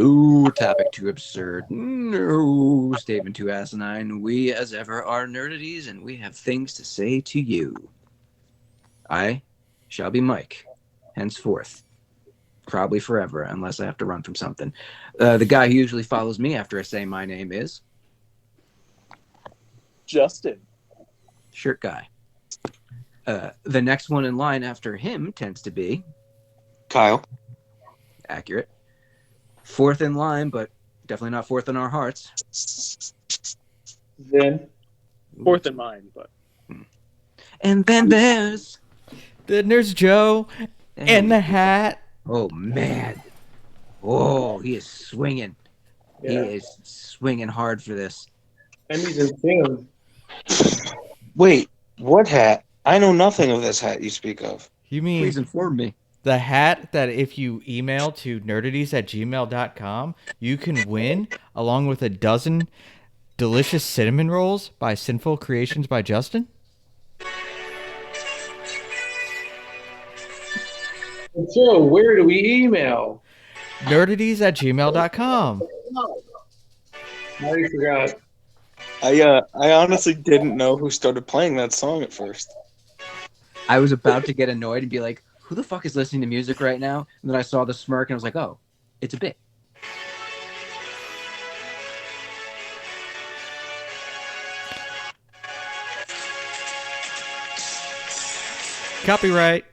No topic too absurd. No statement too asinine. We, as ever, are Nerdaties, and we have things to say to you. I shall be Mike, henceforth. Probably forever, unless I have to run from something. The guy who usually follows me after I say my name is Justin. Shirt Guy. The next one in line after him tends to be Kyle. Accurate. Fourth in line, but definitely not fourth in our hearts. Then fourth in mine, but. And then there's There's Joe and the hat. Oh man! Oh, he is swinging. Yeah. He is swinging hard for this. And he's in tune. Wait, what hat? I know nothing of this hat you speak of. You mean Please inform me. the hat that if you email to nerdaties@gmail.com, you can win, along with a dozen delicious cinnamon rolls by Sinful Creations by Justin? So, where do we email? nerdaties@gmail.com. I already forgot. I honestly didn't know who started playing that song at first. I was about to get annoyed and be like, "Who the fuck is listening to music right now?" And then I saw the smirk and I was like, "Oh, it's a bit." Copyright.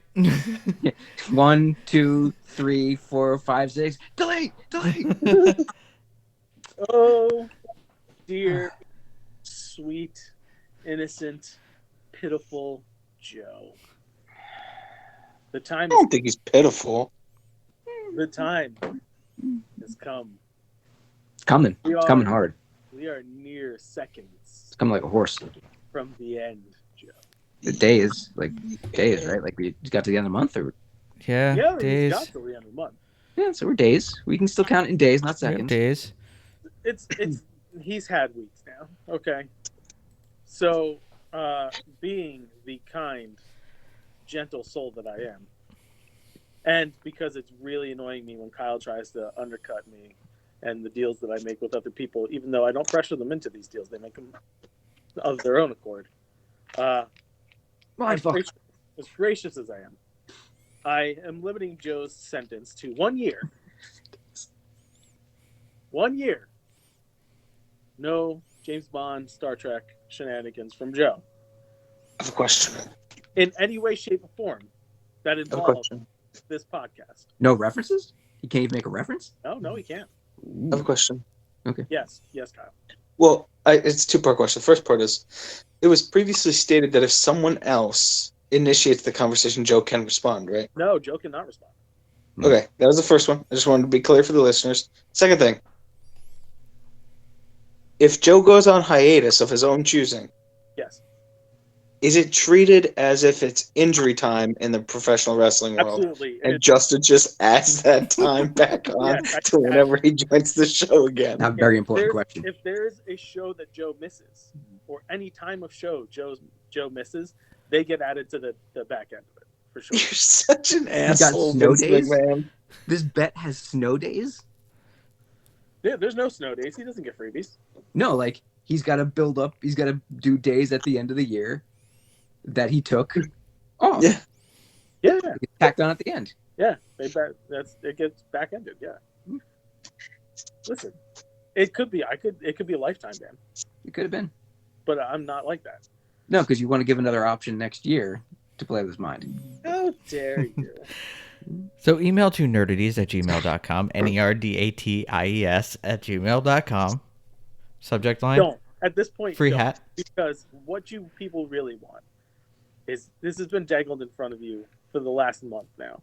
1, 2, 3, 4, 5, 6. Delete! Oh, dear, sweet, innocent, pitiful Joe. The I time don't think he's pitiful. the time has come. It's coming. We It's are- coming hard. We are near seconds It's coming like a horse. from the end, Joe. The days, right? Like we just got to the end of the month, or Yeah, Yeah, we days. got till the end of the month. yeah. So we're days. We can still count in days, not Yeah, seconds. days. It's he's had weeks now. Okay. So being the kind, gentle soul that I am, and because it's really annoying me when Kyle tries to undercut me and the deals that I make with other people, even though I don't pressure them into these deals, they make them of their own accord. Mind fuck. As gracious as I am limiting Joe's sentence to 1 year. 1 year. No James Bond, Star Trek shenanigans from Joe. I have a question. In any way, shape, or form that I have a involves question. this podcast. No references? You can't even make a reference? No, he can't. I have a question. Yes, Kyle. Well, it's a two-part question. The first part is, it was previously stated that if someone else initiates the conversation, Joe can respond, right? No, Joe cannot respond. Okay, that was the first one. I just wanted to be clear for the listeners. Second thing, if Joe goes on hiatus of his own choosing, Yes, is it treated as if it's injury time in the professional wrestling world? absolutely. And Justin just adds that time back on Yes, to whenever he joins the show again. Not a very important question. If there's a show that Joe misses, or any time of show Joe misses, they get added to the back end of it for sure. You're such an got asshole, snow Vince days? McMahon. This bet has snow days? Yeah, there's no snow days. He doesn't get freebies. No, like he's got to build up. He's got to do days at the end of the year that he took off. Yeah. Yeah, It's tacked on at the end. yeah. It gets back ended. Yeah. Listen, it could be. It could be a lifetime ban, It could have been. but I'm not like that. No, because you want to give another option next year to play with his mind. How dare you? So email to nerdaties@gmail.com, nerdaties@gmail.com. Subject line, Don't. At this point, free don't. hat. Because what you people really want is this has been dangled in front of you for the last month now.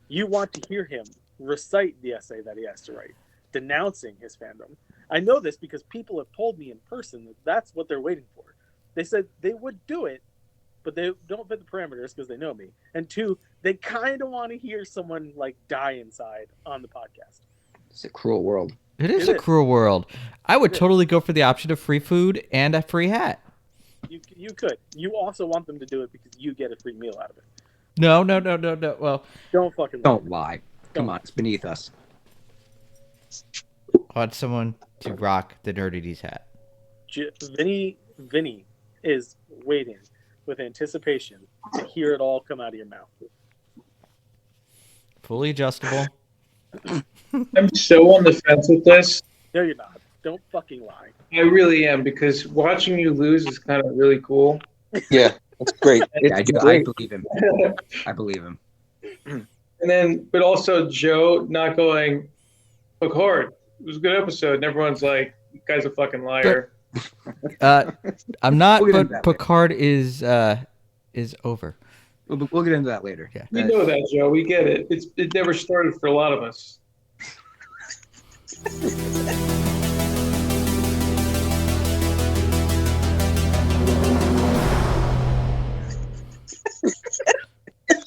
You want to hear him recite the essay that he has to write, denouncing his fandom. I know this because people have told me in person that that's what they're waiting for. They said they would do it, but they don't fit the parameters because they know me. And two, they kind of want to hear someone like die inside on the podcast. It's a cruel world. It is It a is. cruel world. I would It is. totally go for the option of free food and a free hat. You could. You also want them to do it because you get a free meal out of it. No. Well, Don't fucking lie. Don't lie. Come Don't. on, it's beneath us. I want someone to rock the Nerdities hat. Vinny is waiting with anticipation to hear it all come out of your mouth. Fully adjustable. I'm so on the fence with this. No, you're not. Don't fucking lie. I really am, because watching you lose is kind of really cool. Yeah, that's great. Yeah, I It's do. I great. believe him. I believe him. And then, but also Joe not going, look hard. It was a good episode. And everyone's like, you guy's a fucking liar. I'm not, We'll get into but that Picard is over. We'll get into that later. Yeah. We know that, Joe. We get it. It never started for a lot of us.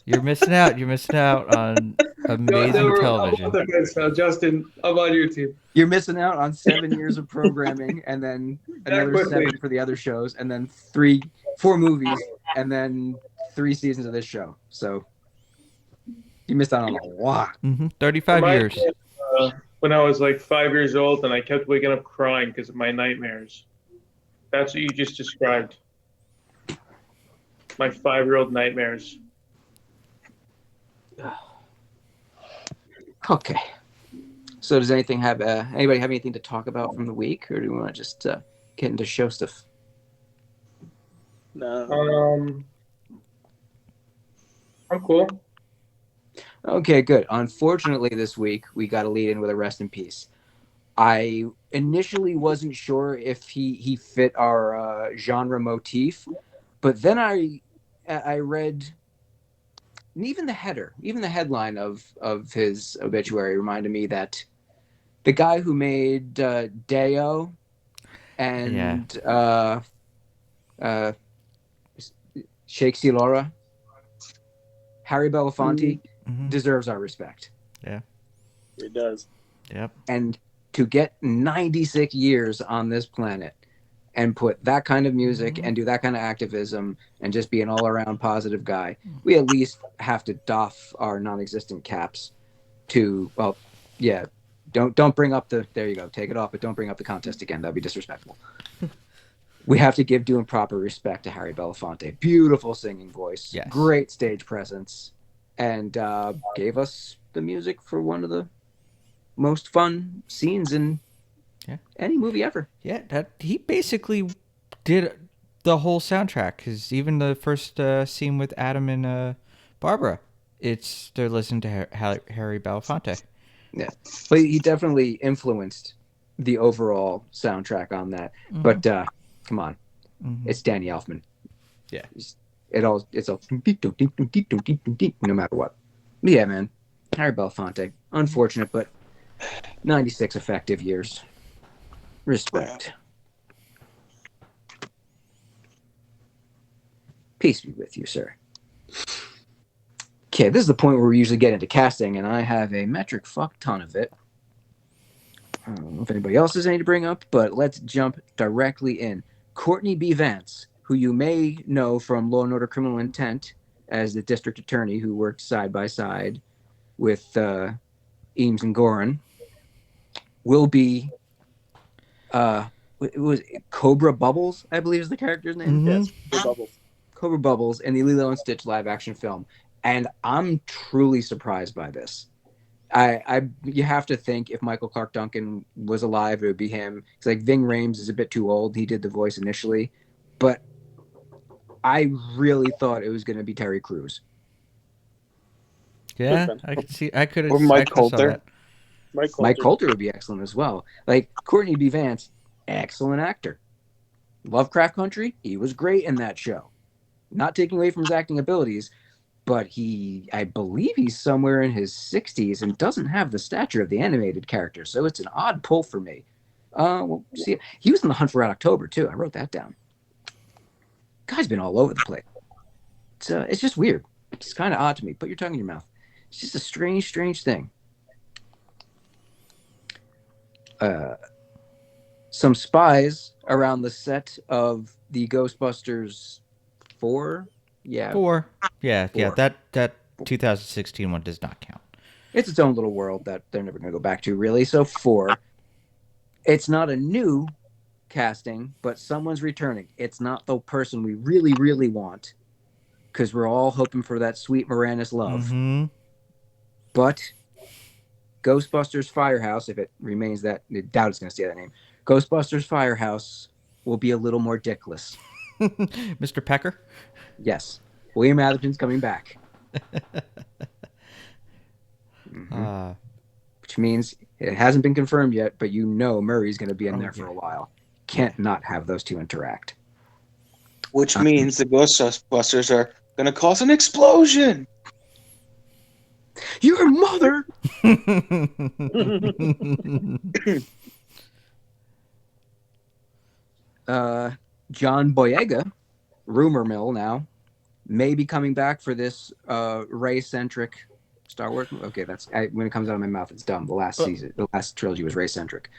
You're missing out. You're missing out on amazing television. Justin, I'm on your team. You're missing out on 7 years of programming, and then another quickly. 7 for the other shows, and then 4 movies, and then 3 seasons of this show. So you missed out on a lot. 35 Reminds years. me of, when I was like 5 years old and I kept waking up crying because of my nightmares. That's what you just described. My 5-year-old nightmares. Okay. So does anybody have anything to talk about from the week, or do we want to just get into show stuff? No. I'm cool. Okay, good. Unfortunately, this week we got to lead in with a rest in peace. I initially wasn't sure if he fit our genre motif, but then I read, and even the headline of his obituary reminded me that the guy who made Deo and Shakespeare Laura, Harry Belafonte, deserves our respect. Yeah, it does. Yep. And to get 96 years on this planet and put that kind of music and do that kind of activism and just be an all-around positive guy, we at least have to doff our non-existent caps to, well, yeah, don't bring up the, there you go, take it off, but don't bring up the contest again. That'd be disrespectful. We have to give due and proper respect to Harry Belafonte. Beautiful singing voice, yes. Great stage presence, and gave us the music for one of the most fun scenes in any movie ever. Yeah, that he basically did the whole soundtrack, because even the first scene with Adam and Barbara, they're listening to Harry Belafonte. Yeah, but he definitely influenced the overall soundtrack on that. But come on, it's Danny Elfman. Yeah, it's all no matter what. But yeah, man, Harry Belafonte. Unfortunate, but 96 effective years. Respect. Peace be with you, sir. Okay, this is the point where we usually get into casting, and I have a metric fuck ton of it. I don't know if anybody else has any to bring up, but let's jump directly in. Courtney B. Vance, who you may know from Law & Order Criminal Intent as the district attorney who worked side by side with Eames and Gorin, will be it was Cobra Bubbles, I believe is the character's name. Yes, Bubbles. Cobra Bubbles in the Lilo and Stitch live action film. And I'm truly surprised by this. You have to think if Michael Clark Duncan was alive, it would be him. It's like Ving Rhames is a bit too old. He did the voice initially, but I really thought it was going to be Terry Crews. Yeah, I could see. I could have. Or Mike Coulter. Mike Coulter would be excellent as well. Like Courtney B. Vance, excellent actor. Lovecraft Country, he was great in that show. Not taking away from his acting abilities, but I believe he's somewhere in his 60s and doesn't have the stature of the animated character, so it's an odd pull for me. Well, see, he was in The Hunt for Red October too. I wrote that down. Guy's been all over the place. It's just weird. It's kind of odd to me. Put your tongue in your mouth. It's just a strange, strange thing. Some spies around the set of the Ghostbusters 4. Yeah. 4. Yeah, Four. That 2016 one does not count. It's its own little world that they're never going to go back to, really. So 4, it's not a new casting, but someone's returning. It's not the person we really, really want, because we're all hoping for that sweet Moranis love. Mm-hmm. But Ghostbusters Firehouse, if it remains that, I doubt it's going to stay that name. Ghostbusters Firehouse will be a little more dickless. Mr. Pecker? Yes. William Atherton's coming back. Which means it hasn't been confirmed yet, but you know Murray's going to be in there for a while. Can't not have those two interact. Which means the Ghostbusters are going to cause an explosion. Your mother! John Boyega, rumor mill now, may be coming back for this Rey-centric Star Wars. Okay, that's when it comes out of my mouth, it's dumb. The last trilogy was Rey-centric.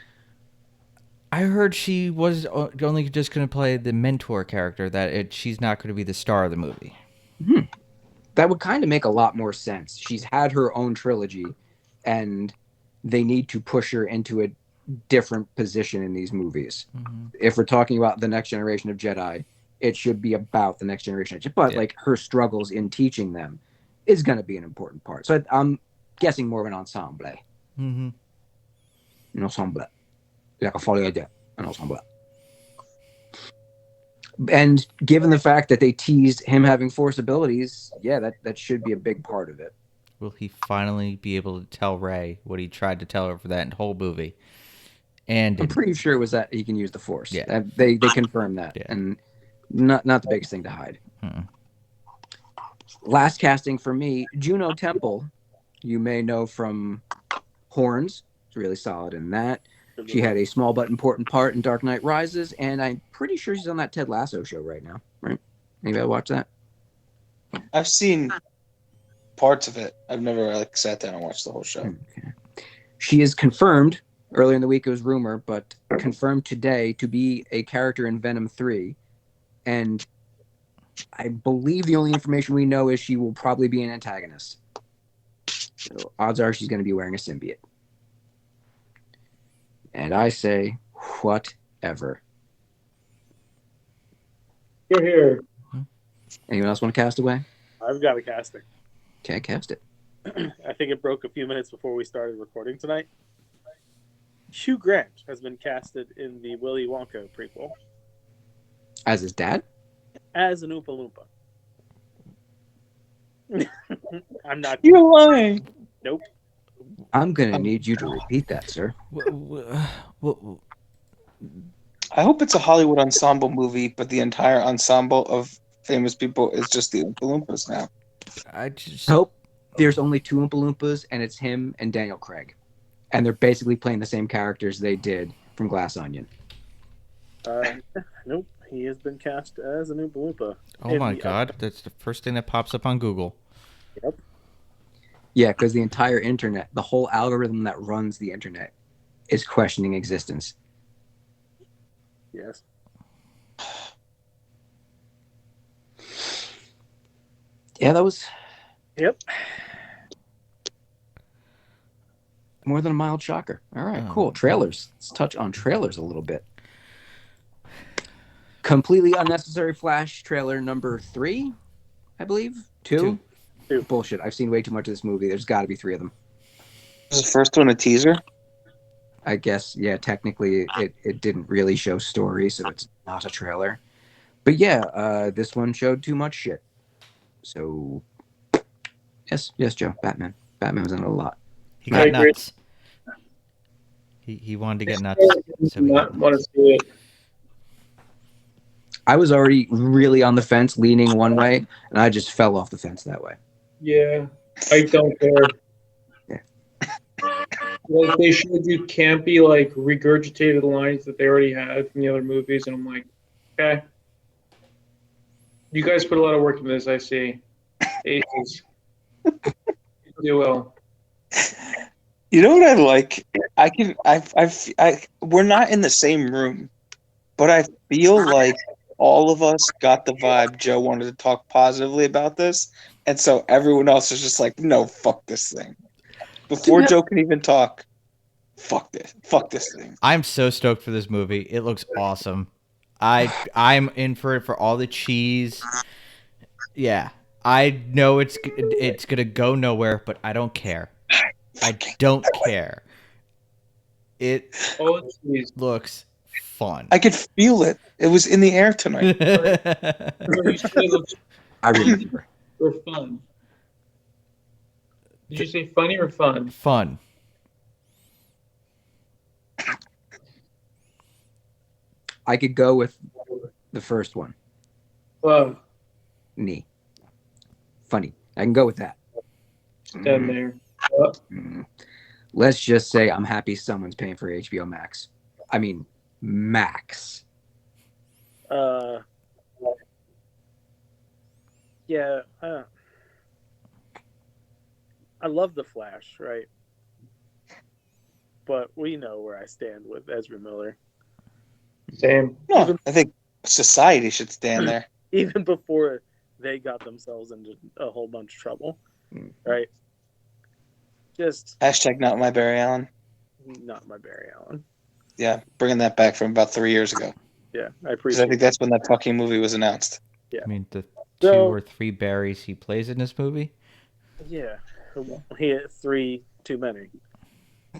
I heard she was only just going to play the mentor character, that she's not going to be the star of the movie. That would kind of make a lot more sense. She's had her own trilogy, and they need to push her into a different position in these movies. If we're talking about the next generation of Jedi, it should be about the next generation of Jedi. But like her struggles in teaching them is going to be an important part. So I'm guessing more of an ensemble. Mm-hmm. An ensemble. Like a folie à deux. An ensemble. And given the fact that they teased him having Force abilities, yeah, that should be a big part of it. Will he finally be able to tell Rey what he tried to tell her for that whole movie? And I'm pretty sure it was that he can use the Force. Yeah. They confirmed that. Yeah. And not the biggest thing to hide. Last casting for me, Juno Temple, you may know from Horns. It's really solid in that. She had a small but important part in Dark Knight Rises, and I'm pretty sure she's on that Ted Lasso show right now. Right? Anybody watch that? I've seen parts of it. I've never sat down and watched the whole show. Okay. She is confirmed. Earlier in the week it was rumor, but confirmed today to be a character in Venom 3. And I believe the only information we know is she will probably be an antagonist. So odds are she's going to be wearing a symbiote. And I say, whatever. You're here. Anyone else want to cast away? I've got a casting. Okay, cast it. I think it broke a few minutes before we started recording tonight. Hugh Grant has been casted in the Willy Wonka prequel As his dad? as an Oompa Loompa. I'm not. You're lying. Nope. I'm going to need you to repeat that, sir. I hope it's a Hollywood ensemble movie, but the entire ensemble of famous people is just the Oompa Loompas now. I just Nope. There's only 2 Oompa Loompas, and it's him and Daniel Craig. And they're basically playing the same characters they did from Glass Onion. Nope. He has been cast as an Oompa Loompa. Oh my god, that's the first thing that pops up on Google. Yep. Yeah, because the entire internet, the whole algorithm that runs the internet, is questioning existence. Yes. Yeah, that was Yep. more than a mild shocker. All right, Oh. cool. Trailers. Let's touch on trailers a little bit. Completely unnecessary Flash trailer number 3, I believe. 2? Two. Bullshit. I've seen way too much of this movie. There's got to be 3 of them. Was the first one a teaser? I guess, yeah, technically it didn't really show story, so it's not a trailer. But yeah, this one showed too much shit. So, yes, Joe, Batman. Batman was in it a lot. He I got agree. nuts. He wanted to get nuts. So he got Not want to see it. I was already really on the fence, leaning one way, and I just fell off the fence that way. Yeah, I don't care. Yeah. Like they showed you campy, like regurgitated lines that they already had from the other movies, and I'm like, okay. You guys put a lot of work into this, I see. Aces. You do well. You know what I like? We're not in the same room, but I feel like all of us got the vibe Joe wanted to talk positively about this, and so everyone else is just like, no, fuck this thing. Before Joe can even talk, fuck this thing. I'm so stoked for this movie. It looks awesome. I'm in for it for all the cheese. Yeah, I know it's gonna go nowhere, but I don't care. I don't care. It Oh, jeez. looks fun. I could feel it. It was in the air tonight. You said it looks I remember. or fun. Did you say funny or fun? Fun. I could go with the first one. Love. Knee. Funny. I can go with that. Stand there. Mm. Let's just say I'm happy someone's paying for HBO Max. I mean, Max. Yeah. I love the Flash, right? But we know where I stand with Ezra Miller. Same. No, I think society should stand there. Even before they got themselves into a whole bunch of trouble, right? Just Hashtag not my Barry Allen. not my Barry Allen. Yeah, bringing that back from about 3 years ago. Yeah, I Because appreciate I think that's when that fucking movie was announced. Yeah. I mean, the So- 2 or 3 Barrys he plays in this movie. Yeah, he had 3 too many.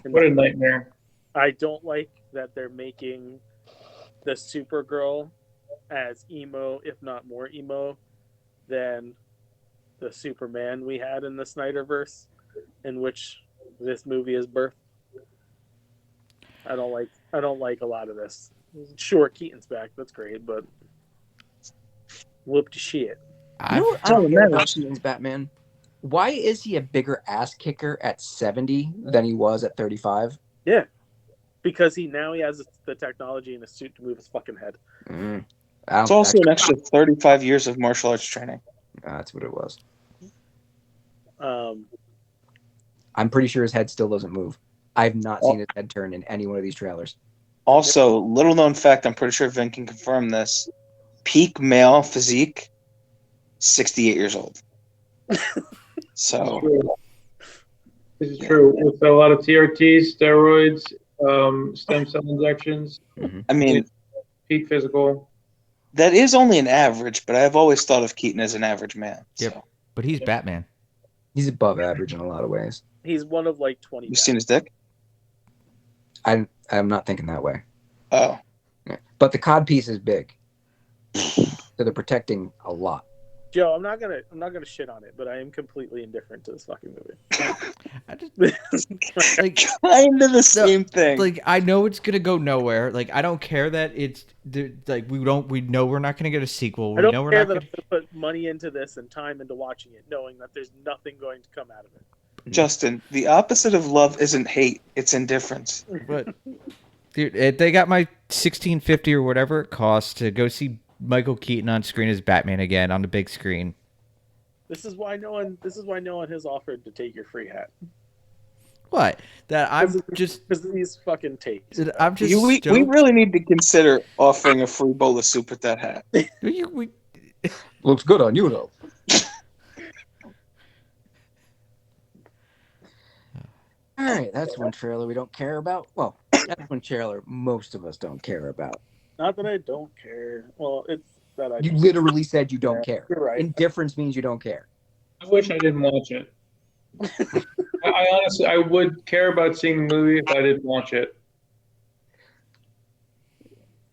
And What a nightmare. I don't like that they're making the Supergirl as emo, if not more emo, than the Superman we had in the Snyderverse, in which this movie is birthed. I don't like a lot of this. Sure, Keaton's back, that's great, but whoop to shit. You know what I Oh, don't get man. about Keaton's Batman? Why is he a bigger ass kicker at 70 than he was at 35? Yeah, because he has the technology in a suit to move his fucking head. It's also an extra 35 years of martial arts training. That's what it was. Um, I'm pretty sure his head still doesn't move. I've not seen his head turn in any one of these trailers. Also, little known fact, I'm pretty sure Vin can confirm this. Peak male physique, 68 years old. So, This is true. With a lot of TRTs, steroids, stem cell injections, I mean, peak physical. that is only an average, but I've always thought of Keaton as an average man. Yep. So. But he's Batman. He's above average in a lot of ways. he's one of like 20 You guys. seen his dick? I'm not thinking that way. Oh. Yeah. But the cod piece is big. So they're protecting a lot. Joe, I'm not gonna shit on it, but I am completely indifferent to this fucking movie. I just, like, Kind of the same thing. like I know it's gonna go nowhere. Like I don't care that it's like we know we're not gonna get a sequel. I We don't know we're care not that gonna. I'm gonna put money into this and time into watching it, knowing that there's nothing going to come out of it. Justin, the opposite of love isn't hate, it's indifference. But dude, they got my $16.50 or whatever it costs to go see Michael Keaton on screen as Batman again on the big screen. This is why no one has offered to take your free hat. What? That I'm just Because of these fucking takes. I'm just We stoked. really need to consider offering a free bowl of soup with that hat. we Looks good on you, though. All right, that's one trailer we don't care about. Well, that's one trailer most of us don't care about. Not that I don't care. Well, it's that I You don't. literally said you don't care. You're right. Indifference means you don't care. I wish I didn't watch it. I honestly, I would care about seeing the movie if I didn't watch it.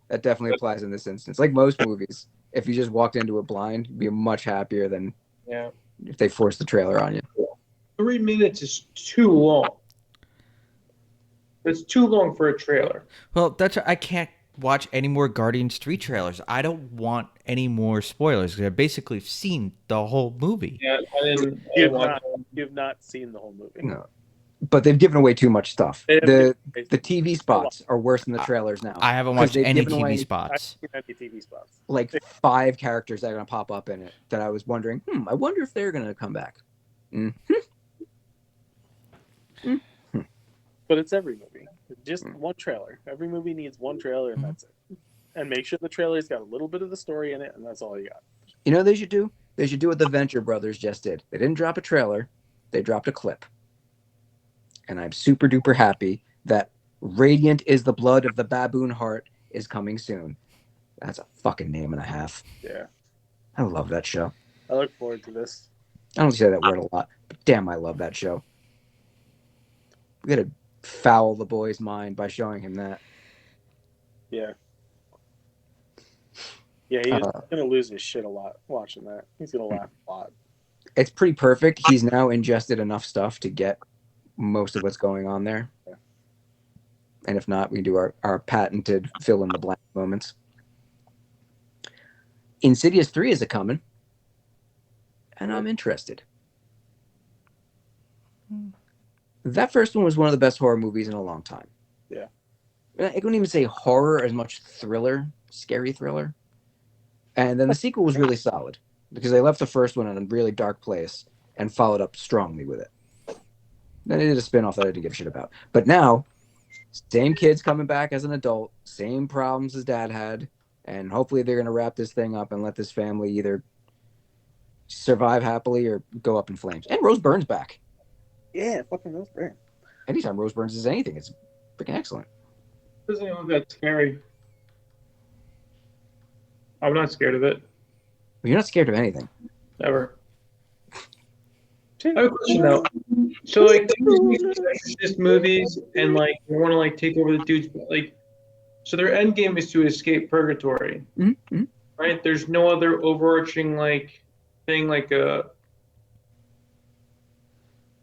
That definitely applies in this instance. Like most movies, if you just walked into it blind, you'd be much happier than Yeah. if they forced the trailer on you. 3 minutes is too long. It's too long for a trailer. well, that's I can't watch any more Guardians 3 trailers. I don't want any more spoilers because I've basically seen the whole movie. Yeah, I didn't You've watch You've not seen the whole movie. No. But they've given away too much stuff. They have The given- TV spots are worse than the trailers now. I haven't 'Cause watched they've any given TV away- I've spots. seen any TV spots. Like 5 characters that are going to pop up in it that I was wondering, I wonder if they're going to come back. But it's every movie. Just one trailer. Every movie needs one trailer, and that's it. And make sure the trailer's got a little bit of the story in it, and that's all you got. You know what they should do? They should do what the Venture Brothers just did. They didn't drop a trailer. They dropped a clip. and I'm super duper happy that Radiant is the Blood of the Baboon Heart is coming soon. That's a fucking name and a half. Yeah, I love that show. I look forward to this. I don't say that word a lot, but damn, I love that show. We gotta foul the boy's mind by showing him that. Yeah. Yeah, he's gonna lose his shit a lot watching that. He's gonna laugh a lot. It's pretty perfect. He's now ingested enough stuff to get most of what's going on there. Yeah. And if not, we can do our patented fill in the blank moments. Insidious 3 is a coming, and I'm interested. That first one was one of the best horror movies in a long time. Yeah. I couldn't even say horror as much thriller, scary thriller. And then the sequel was really solid because they left the first one in a really dark place and followed up strongly with it. Then they did a spin-off that I didn't give a shit about. But now, same kid's coming back as an adult, same problems as dad had, and hopefully they're going to wrap this thing up and let this family either survive happily or go up in flames. And Rose Byrne's back. Yeah, fucking Rose Byrne. Anytime Rose Byrne is anything, it's freaking excellent. Doesn't even look that scary. I'm not scared of it. You're not scared of anything. Ever. I have a question though. So like they just make these exorcist movies and like they want to like take over the dudes, like so their end game is to escape purgatory. Mm-hmm. Right? There's no other overarching like thing like a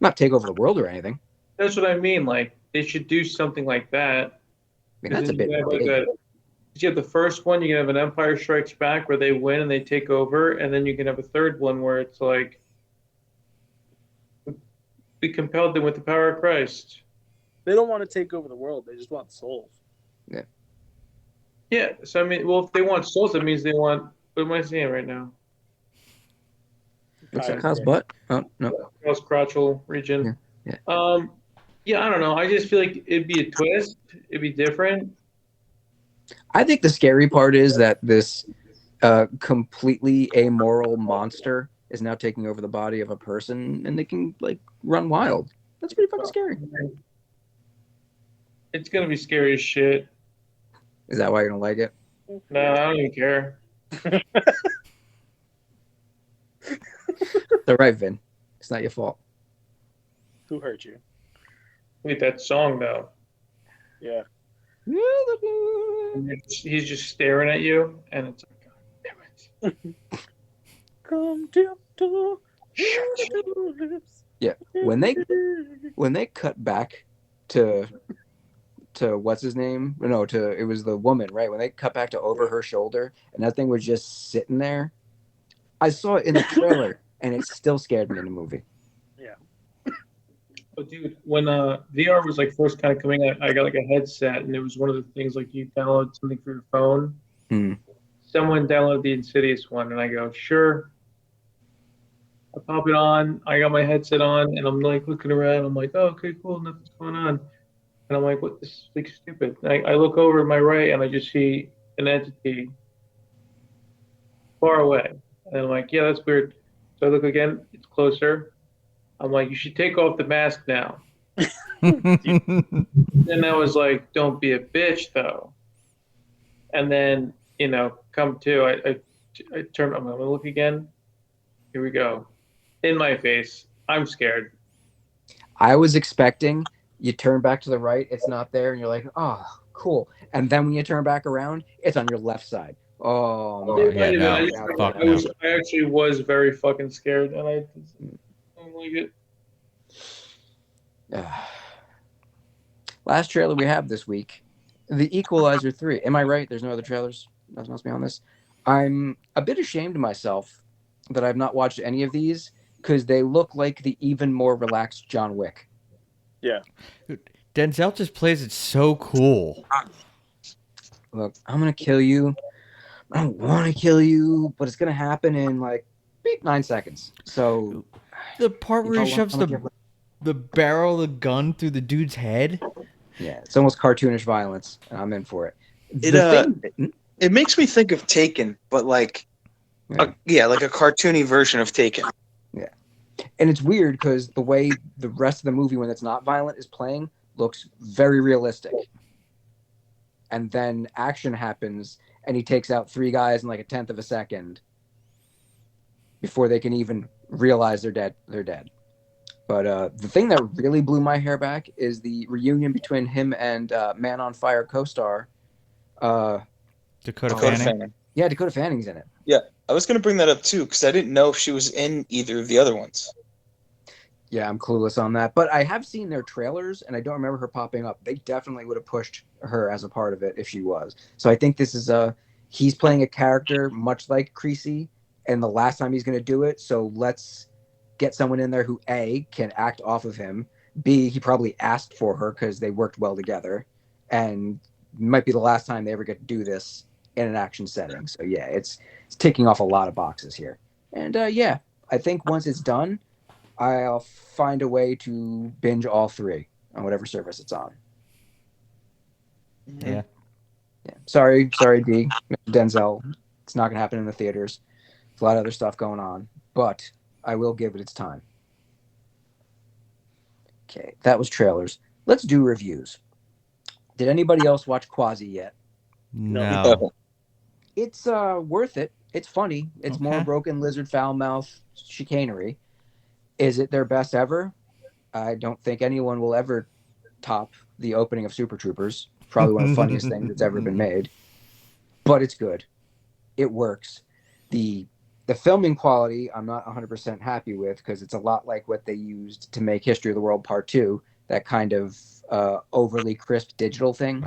Not take over the world or anything. that's what I mean. Like they should do something like that. I mean, that's a bit like big. you have the first one, you can have an Empire Strikes Back where they win and they take over, and then you can have a third one where it's like we compelled them with the power of Christ. They don't want to take over the world. They just want souls. Yeah, so I mean, well, if they want souls, that means they want. What am I saying right now? Looks like Kyle's butt. Oh, no. Cross crotchal region. Yeah. Yeah, I don't know. I just feel like it'd be a twist. It'd be different. I think the scary part is that this completely amoral monster is now taking over the body of a person and they can like run wild. That's pretty fucking scary. It's gonna be scary as shit. Is that why you don't like it? No, I don't even care. It's all right, Vin. It's not your fault. Who hurt you? Wait, that song though. Yeah. And he's just staring at you, and it's like, God damn it. Come tiptoe. Lips. Yeah. When they cut back to what's his name? No, it was the woman, right? When they cut back to over her shoulder and that thing was just sitting there. I saw it in the trailer and it still scared me in the movie. Yeah. But dude, when VR was like first kind of coming out, I got like a headset, and it was one of the things like you download something for your phone. Someone downloaded the Insidious one, and I go, sure. I pop it on. I got my headset on, and I'm like looking around. I'm like, oh, okay, cool, nothing's going on. And I'm like, what? This is like stupid. And I look over to my right, and I just see an entity far away. And I'm like, yeah, that's weird. So I look again. It's closer. I'm like, you should take off the mask now. And I was like, don't be a bitch, though. And then, come to, I turn, I'm going to look again. Here we go. In my face. I'm scared. I was expecting you turn back to the right, it's not there, and you're like, oh, cool. And then when you turn back around, it's on your left side. Oh, man. yeah, no. I actually was very fucking scared, and I don't like it. Last trailer we have this week, The Equalizer 3. Am I right? There's no other trailers? Nothing else beyond this? I'm a bit ashamed of myself that I've not watched any of these because they look like the even more relaxed John Wick. Yeah. Denzel just plays it so cool. Look, I'm going to kill you. I don't want to kill you, but it's going to happen in like 9 seconds. So the part where he shoves the barrel of the gun through the dude's head. Yeah, it's almost cartoonish violence, and I'm in for it. It makes me think of Taken, but like, like a cartoony version of Taken. Yeah, And it's weird because the way the rest of the movie, when it's not violent, is playing looks very realistic. And then action happens, and he takes out 3 guys in like a tenth of a second before they can even realize they're dead. They're dead. But the thing that really blew my hair back is the reunion between him and Man on Fire co-star. Dakota Dakota Fanning. Fanning. Yeah, Dakota Fanning's in it. I was going to bring that up too because I didn't know if she was in either of the other ones. Yeah, I'm clueless on that. But I have seen their trailers, and I don't remember her popping up. They definitely would have pushed her as a part of it if she was. So I think this is he's playing a character much like Creasy, and the last time he's going to do it. So let's get someone in there who A, can act off of him. B, he probably asked for her because they worked well together. And might be the last time they ever get to do this in an action setting. So yeah, it's ticking off a lot of boxes here. And yeah, I think once it's done, I'll find a way to binge all 3 on whatever service it's on. Yeah. Yeah. Sorry, D. Denzel. It's not going to happen in the theaters. There's a lot of other stuff going on, but I will give it its time. Okay, that was trailers. Let's do reviews. Did anybody else watch Quasi yet? No. It's worth it. It's funny. It's more Okay. broken lizard foul mouth chicanery. Is it their best ever? I don't think anyone will ever top the opening of Super Troopers. Probably one of the funniest things that's ever been made. But it's good. It works. The filming quality I'm not 100% happy with because it's a lot like what they used to make History of the World Part 2, that kind of overly crisp digital thing.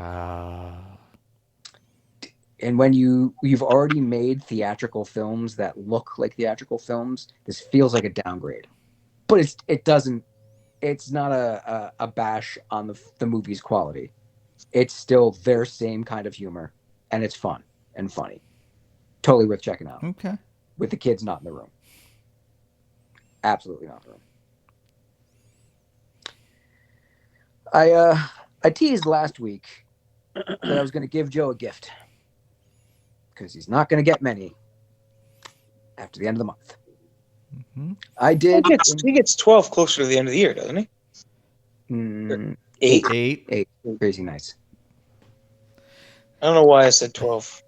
And when you've already made theatrical films that look like theatrical films, this feels like a downgrade. But it's not a bash on the movie's quality. It's still their same kind of humor, and it's fun and funny. Totally worth checking out. Okay. With the kids not in the room. Absolutely not in the room. I teased last week that I was going to give Joe a gift because he's not going to get many after the end of the month. Mm-hmm. I did. He gets 12 closer to the end of the year, doesn't he? 8. 8. Crazy nice. I don't know why I said 12.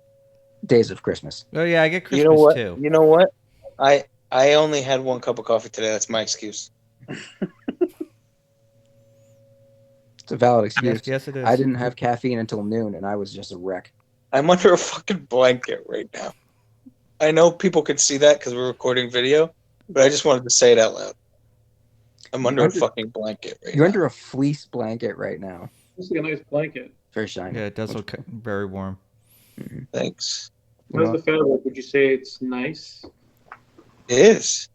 Days of Christmas. Oh yeah, I get Christmas You know what? too. You know what? I only had 1 cup of coffee today. That's my excuse. It's a valid excuse. Yes, it is. I didn't have caffeine until noon, and I was just a wreck. I'm under a fucking blanket right now. I know people could see that because we're recording video, but I just wanted to say it out loud. I'm under a fucking blanket right now. You're under a fleece blanket right now. This is a nice blanket. Very shiny. Yeah, it does look very warm. Mm-hmm. Thanks. How's the fabric? Would you say it's nice? It is.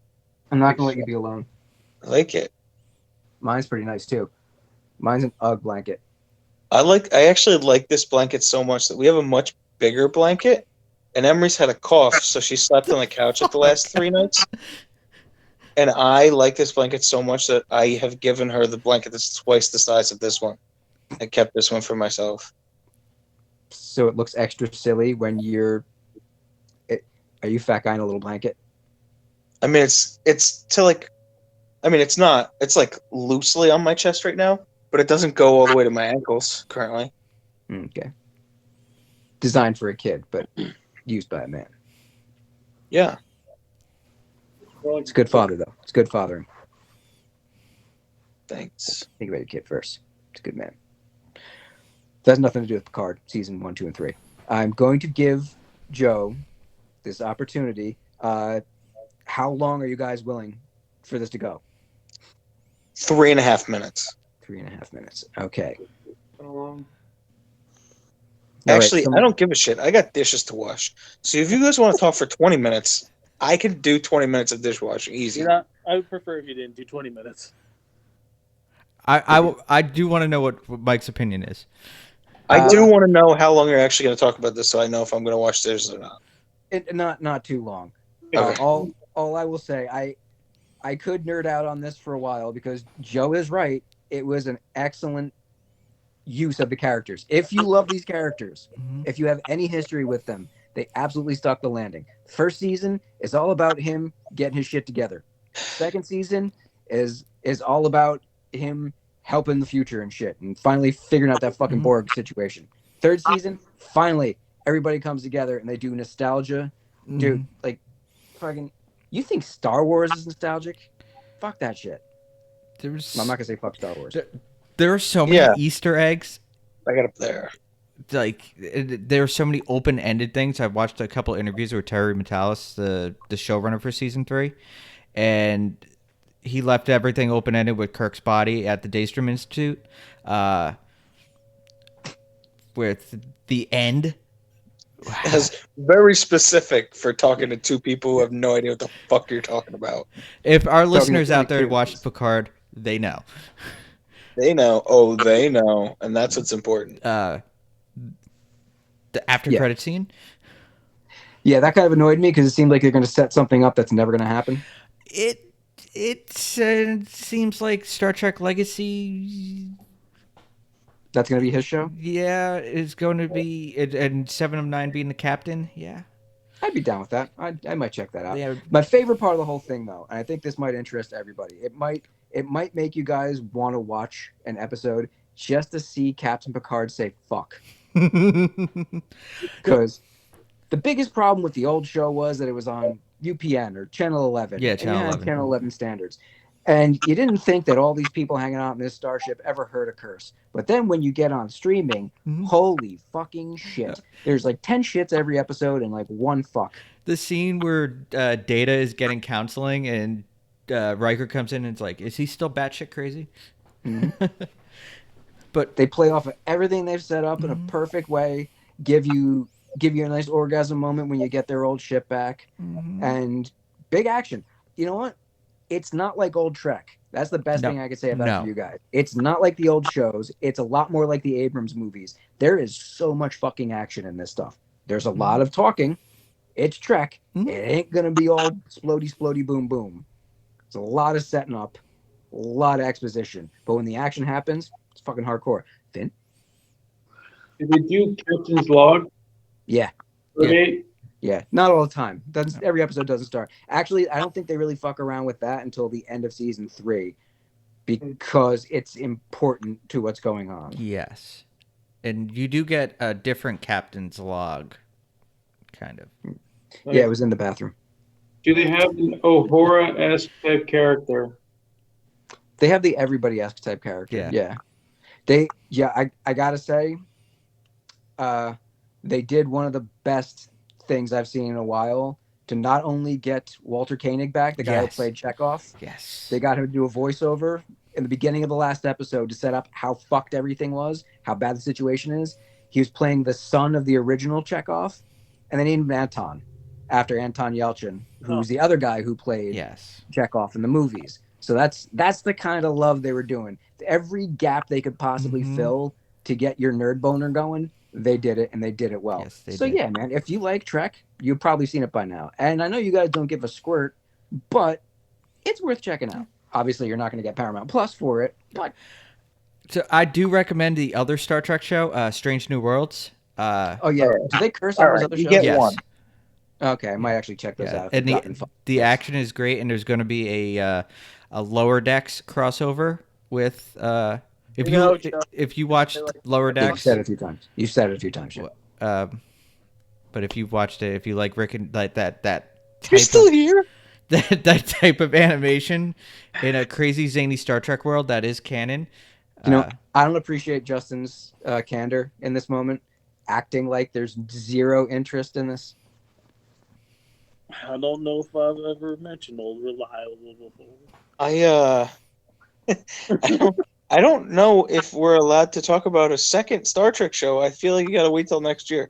I'm not going to let you be alone. I like it. Mine's pretty nice, too. Mine's an UGG blanket. I actually like this blanket so much that we have a much bigger blanket, and Emery's had a cough, so she slept on the couch at the last 3 nights. And I like this blanket so much that I have given her the blanket that's twice the size of this one. I kept this one for myself. So it looks extra silly when are you fat guy in a little blanket? I mean, it's to like, I mean, it's not. It's like loosely on my chest right now, but it doesn't go all the way to my ankles currently. Okay. Designed for a kid, but used by a man. Yeah. It's good father, though. It's good fathering. Thanks. Think about your kid first. It's a good man. That has nothing to do with Picard, season 1, 2, and 3. I'm going to give Joe this opportunity. How long are you guys willing for this to go? 3.5 minutes. 3.5 minutes. Okay. Actually, I don't give a shit. I got dishes to wash. So if you guys want to talk for 20 minutes, I can do 20 minutes of dishwashing easy. I would prefer if you didn't do 20 minutes. I do want to know what Mike's opinion is. I do want to know how long you're actually going to talk about this, so I know if I'm going to wash dishes or not. Not too long. Okay. All I will say, I could nerd out on this for a while because Joe is right. It was an excellent use of the characters. If you love these characters, if you have any history with them, they absolutely stuck the landing. First season is all about him getting his shit together. Second season is all about him helping the future and shit, and finally figuring out that fucking Mhm. Borg situation. Third season, finally everybody comes together and they do nostalgia, dude. Mhm. Like, fucking, you think Star Wars is nostalgic? Fuck that shit. There's I'm not gonna say fuck Star Wars. there are so many Yeah. Easter eggs. I got up there. Like there are so many open-ended things. I've watched a couple interviews with Terry Matalas, the showrunner for season 3, and he left everything open-ended with Kirk's body at the Daystrom Institute, with the end. That's very specific for talking to two people who have no idea what the fuck you're talking about. If our to listeners too many out there watched characters. Picard, they know. They know. Oh, they know, and that's what's important. The after Yeah. credit scene. Yeah, that kind of annoyed me because it seemed like they're going to set something up that's never going to happen. It seems like Star Trek Legacy. That's going to be his show. Yeah, is going to be and 7 of 9 being the captain. Yeah, I'd be down with that. I might check that out. yeah. My favorite part of the whole thing, though, and I think this might interest everybody. It might make you guys want to watch an episode just to see Captain Picard say "fuck." Because the biggest problem with the old show was that it was on UPN or Channel 11. Yeah, and Channel you had 11. Channel 11 standards. And you didn't think that all these people hanging out in this starship ever heard a curse. But then when you get on streaming, Mhm. holy fucking shit. There's like 10 shits every episode and like one fuck. The scene where Data is getting counseling and Riker comes in and it's like, is he still batshit crazy? Mhm. But They play off of everything they've set up in a perfect way, give you a nice orgasm moment when you get their old ship back, and big action. You know what? It's not like old Trek. That's the best No. thing I could say about it No. for you guys. It's not like the old shows. It's a lot more like the Abrams movies. There is so much fucking action in this stuff. There's a lot of talking. It's Trek. Mhm. It ain't gonna be all splody boom boom. It's a lot of setting up, a lot of exposition. But when the action happens, it's fucking hardcore. Finn? Did they do Captain's Log? Yeah. Okay. Yeah, not all the time. Doesn't every episode doesn't start. Actually, I don't think they really fuck around with that until the end of season 3, because it's important to what's going on. yes, and you do get a different captain's log, kind of. Yeah, it was in the bathroom. Do they have an Ohora-esque type character? They have the everybody-esque type character. Yeah. I gotta say, they did one of the best things I've seen in a while to not only get Walter Koenig back, the guy who Yes. played Chekhov. Yes. They got him to do a voiceover in the beginning of the last episode to set up how fucked everything was, how bad the situation is. He was playing the son of the original Chekhov, and they named him Anton after Anton Yelchin, who's the other guy who played Yes. Chekhov in the movies. So that's the kind of love they were doing. Every gap they could possibly fill to get your nerd boner going, they did it, and they did it well. Yes, they so did. yeah, man, if you like Trek, you've probably seen it by now. And I know you guys don't give a squirt, but it's worth checking out. Obviously, you're not going to get Paramount Plus for it, but So I do recommend the other Star Trek show, Strange New Worlds. oh yeah, do they curse on All those right, other you shows? get Yes. one. Okay, I might actually check those Yeah, out. If and they've gotten the action is great, and there's going to be a Lower Decks crossover with if you No, Joe. if you watched Lower You've Decks, said it a few times. You've said it a few times. Yeah. but if you've watched it, if you like Rick and like that You're type still of, here? that type of animation in a crazy zany Star Trek world that is canon. You know, I don't appreciate Justin's candor in this moment, acting like there's zero interest in this. I don't know if I've ever mentioned old reliable. I don't know if we're allowed to talk about a second Star Trek show. I feel like you got to wait till next year.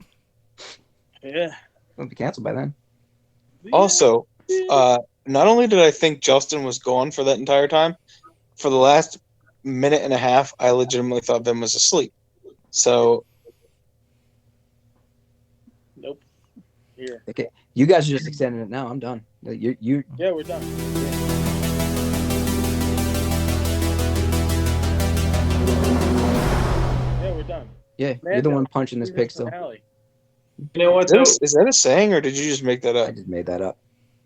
Yeah. It'll be canceled by then. Also, not only did I think Justin was gone for that entire time, for the last minute and a half, I legitimately thought Vin was asleep. So, Nope. Here. Okay, you guys are just extending it now. I'm done. You Yeah, we're done. Yeah, we're done. yeah, you're the one punching this pig still. Finale. You know what? is that a saying, or did you just make that I up? just made that up.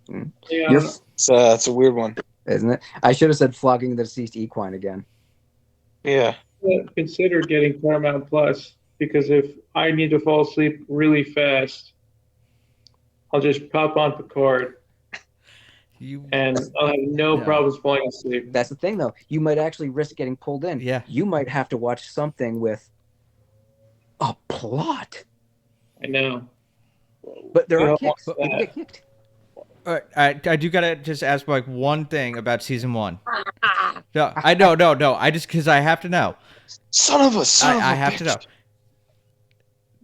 Yeah, You're It's a weird one. isn't it? I should have said flogging the deceased equine again. Yeah. Consider getting Paramount Plus because if I need to fall asleep really fast, I'll just pop on Picard You, and I'll have no Yeah. problems falling asleep. That's the thing, though. You might actually risk getting pulled in. Yeah. You might have to watch something with a plot. I know. But there You are don't kicks. want People that. get kicked. I do gotta just ask like one thing about season 1. No, no. I just because I have to know. Son of a son of a I have bitch. to know.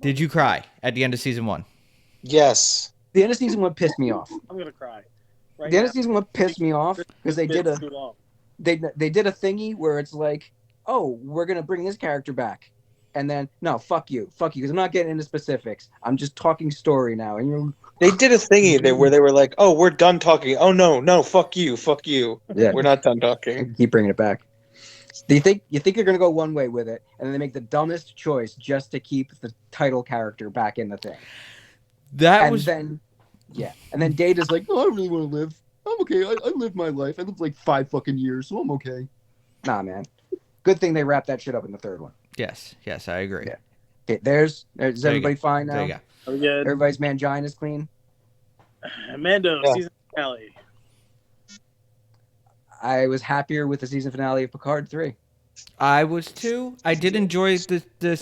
Did you cry at the end of season 1? Yes. The end of season 1 pissed me off. I'm gonna cry. Right The end now. of season 1 pissed me off because they did It's too long. they did a thingy where it's like, oh, we're gonna bring this character back, and then no, fuck you, because I'm not getting into specifics. I'm just talking story now, and you're They did a thingy there where they were like, "Oh, we're done talking." Oh no, fuck you. Yeah. We're not done talking. keep bringing it back. Do you think you're gonna go one way with it, and then they make the dumbest choice just to keep the title character back in the thing? That And was then Data's like, oh, I don't really want to live. I'm okay. I lived my life. I lived like 5 fucking years, so I'm okay. Nah, man. Good thing they wrapped that shit up in the third one. yes, I agree. Yeah. Okay, is There you everybody fine now? There you go. I'm good. Everybody's mangina's clean. Mando Yeah. season finale. I was happier with the season finale of Picard 3. I was too. I did enjoy the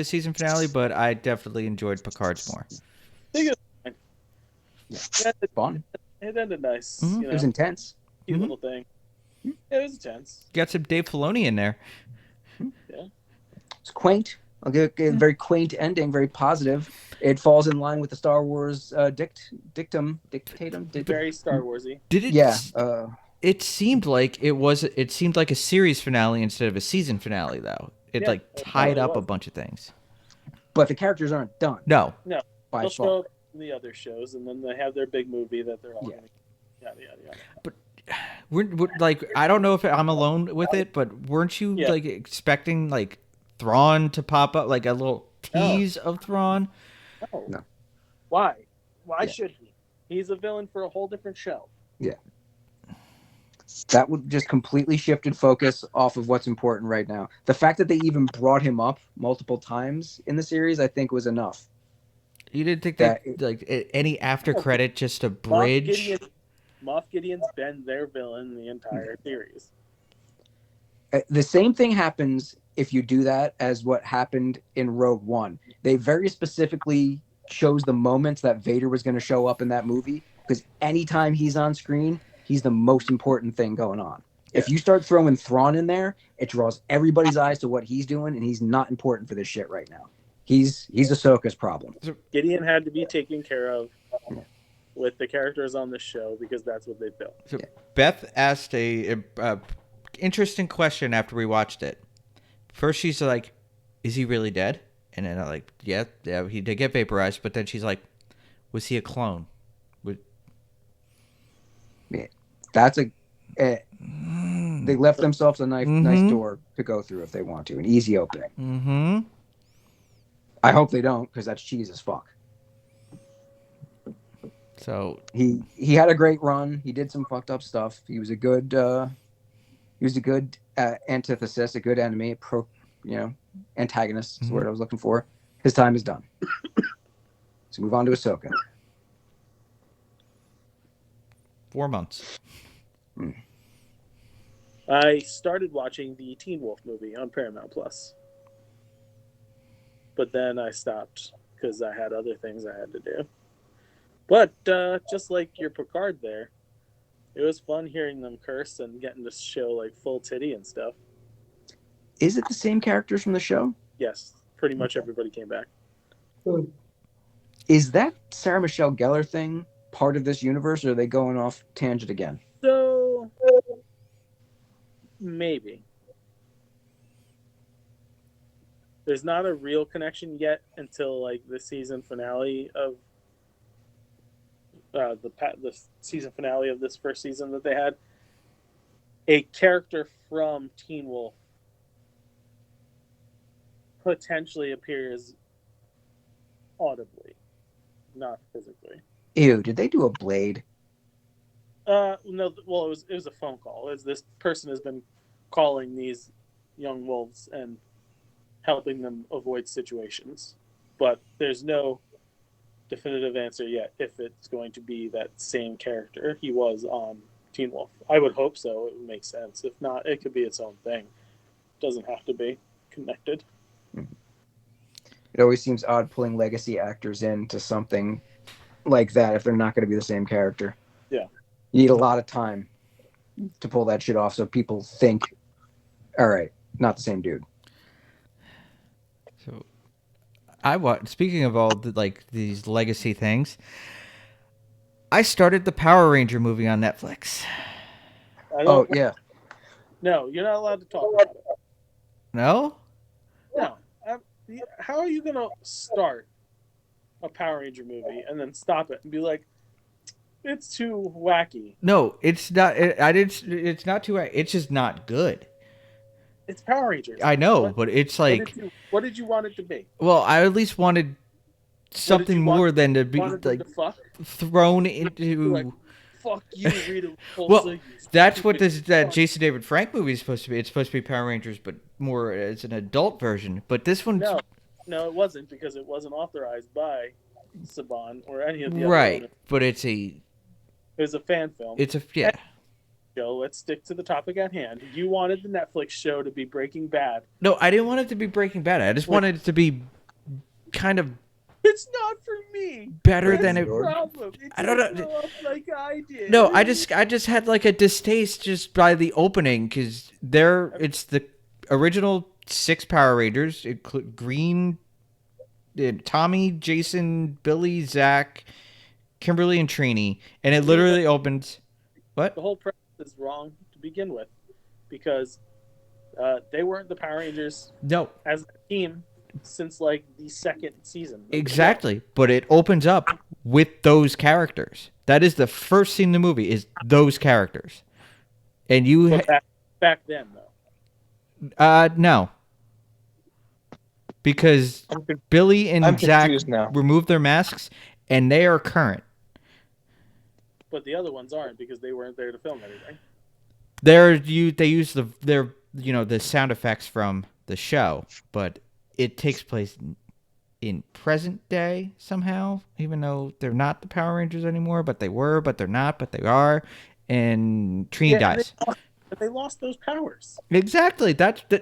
season finale, but I definitely enjoyed Picard's more. I think It's fun. it ended nice. Mhm. You It was know, intense. cute Mhm. little thing. Yeah, it was intense. Got some Dave Filoni in there. It's quaint. I'll give it a very quaint ending, very positive. It falls in line with the Star Wars dictatum. Very Star Warsy. Did it? Yeah. It seemed like it was. It seemed like a series finale instead of a season finale, though. It Yeah, like it tied totally up a was. bunch of things. But the characters aren't done No, by They'll far. show up in the other shows, and then they have their big movie that they're all Yeah. gonna. Yada yada yada. we're like I don't know if I'm alone with it, but weren't you Yeah. like expecting like Thrawn to pop up, like a little tease of Thrawn? No. Why? Why Yeah. should he? He's a villain for a whole different show. That would just completely shifted focus off of what's important right now. The fact that they even brought him up multiple times in the series, I think, was enough. You didn't think That- that like any after credit, just a Moff bridge? Gideon's been their villain the entire series. The same thing happens if you do that as what happened in Rogue One. They very specifically chose the moments that Vader was going to show up in that movie because anytime he's on screen, he's the most important thing going on. If you start throwing Thrawn in there, it draws everybody's eyes to what he's doing, and he's not important for this shit right now. He's Ahsoka's problem. Gideon had to be taken care of with the characters on the show because that's what they built. So Beth asked a interesting question after we watched it. First, she's like, "Is he really dead?" And then I'm like, "Yeah, he did get vaporized." But then she's like, "Was he a clone?" That's they left themselves a nice door to go through if they want to, an easy opening. Mm-hmm. I hope they don't because that's cheese as fuck. So He had a great run. He did some fucked up stuff. He was a good antithesis, a good enemy, antagonist is the word I was looking for. His time is done. So move on to Ahsoka. 4 months. I started watching the Teen Wolf movie on Paramount Plus, but then I stopped because I had other things I had to do. But just like your Picard there, it was fun hearing them curse and getting to show like full titty and stuff. Is it the same characters from the show? Yes, pretty much everybody came back. Is that Sarah Michelle Gellar thing part of this universe, or are they going off tangent again? So maybe. There's not a real connection yet until like the season finale of the season finale of this first season that they had. A character from Teen Wolf potentially appears audibly, not physically. Ew, did they do a Blade? No. Well, it was a phone call. As this person has been calling these young wolves and helping them avoid situations, but there's no definitive answer yet if it's going to be that same character he was on Teen Wolf. I would hope so. It would make sense. If not, it could be its own thing. It doesn't have to be connected. It always seems odd pulling legacy actors into something like that if they're not going to be the same character. Yeah. You need a lot of time to pull that shit off so people think, all right, not the same dude. So speaking of all these legacy things, I started the Power Ranger movie on Netflix. Oh, yeah. No, you're not allowed to talk about it. No? No. How are you going to start a Power Ranger movie and then stop it and be like, it's too wacky? No, it's not. It's not too. It's just not good. It's Power Rangers. I know, but it's like. What did you want it to be? Well, I at least wanted something more than to be Wanted them to fuck? thrown into. Like, fuck you, Rita. Well, that's what that Jason David Frank movie is supposed to be. It's supposed to be Power Rangers, but more as an adult version. But this one, no, it wasn't, because it wasn't authorized by Saban or any of the other right? owners. But It was a fan film. It's a yeah. Joe, let's stick to the topic at hand. You wanted the Netflix show to be Breaking Bad. No, I didn't want it to be Breaking Bad. I just wanted it to be kind of. It's not for me. Better That's than it. Problem. It I don't didn't know. go up like I did. No, I just had like a distaste just by the opening because it's the original 6 Power Rangers, Green, Tommy, Jason, Billy, Zach, Kimberly, and Trini, and it literally opens. What? The whole premise is wrong to begin with, because they weren't the Power Rangers No, as a team since like the second season. exactly. But it opens up with those characters. That is the first scene in the movie. Is those characters, and you But back then though. no. Because Billy and I'm Zach confused now. removed their masks, and they are current. But the other ones aren't, because they weren't there to film anything. They use the sound effects from the show, but it takes place in present day somehow, even though they're not the Power Rangers anymore. But they were, but they're not, but they are. And Trini dies. But they lost those powers. Exactly.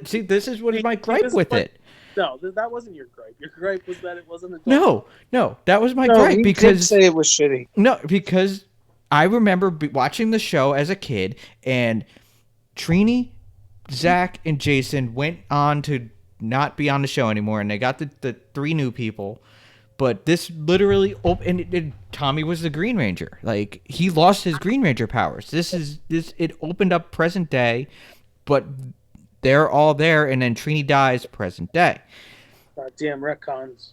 See, this is what is my gripe with it. No, that wasn't your gripe. Your gripe was that it wasn't a No, that was my No, gripe you because did say it was shitty. No, because I remember watching the show as a kid, and Trini, Zach, and Jason went on to not be on the show anymore, and they got the 3 new people. But this literally opened. Tommy was the Green Ranger. Like, he lost his Green Ranger powers. It opened up present day, but they're all there, and then Trini dies present day. Goddamn retcons.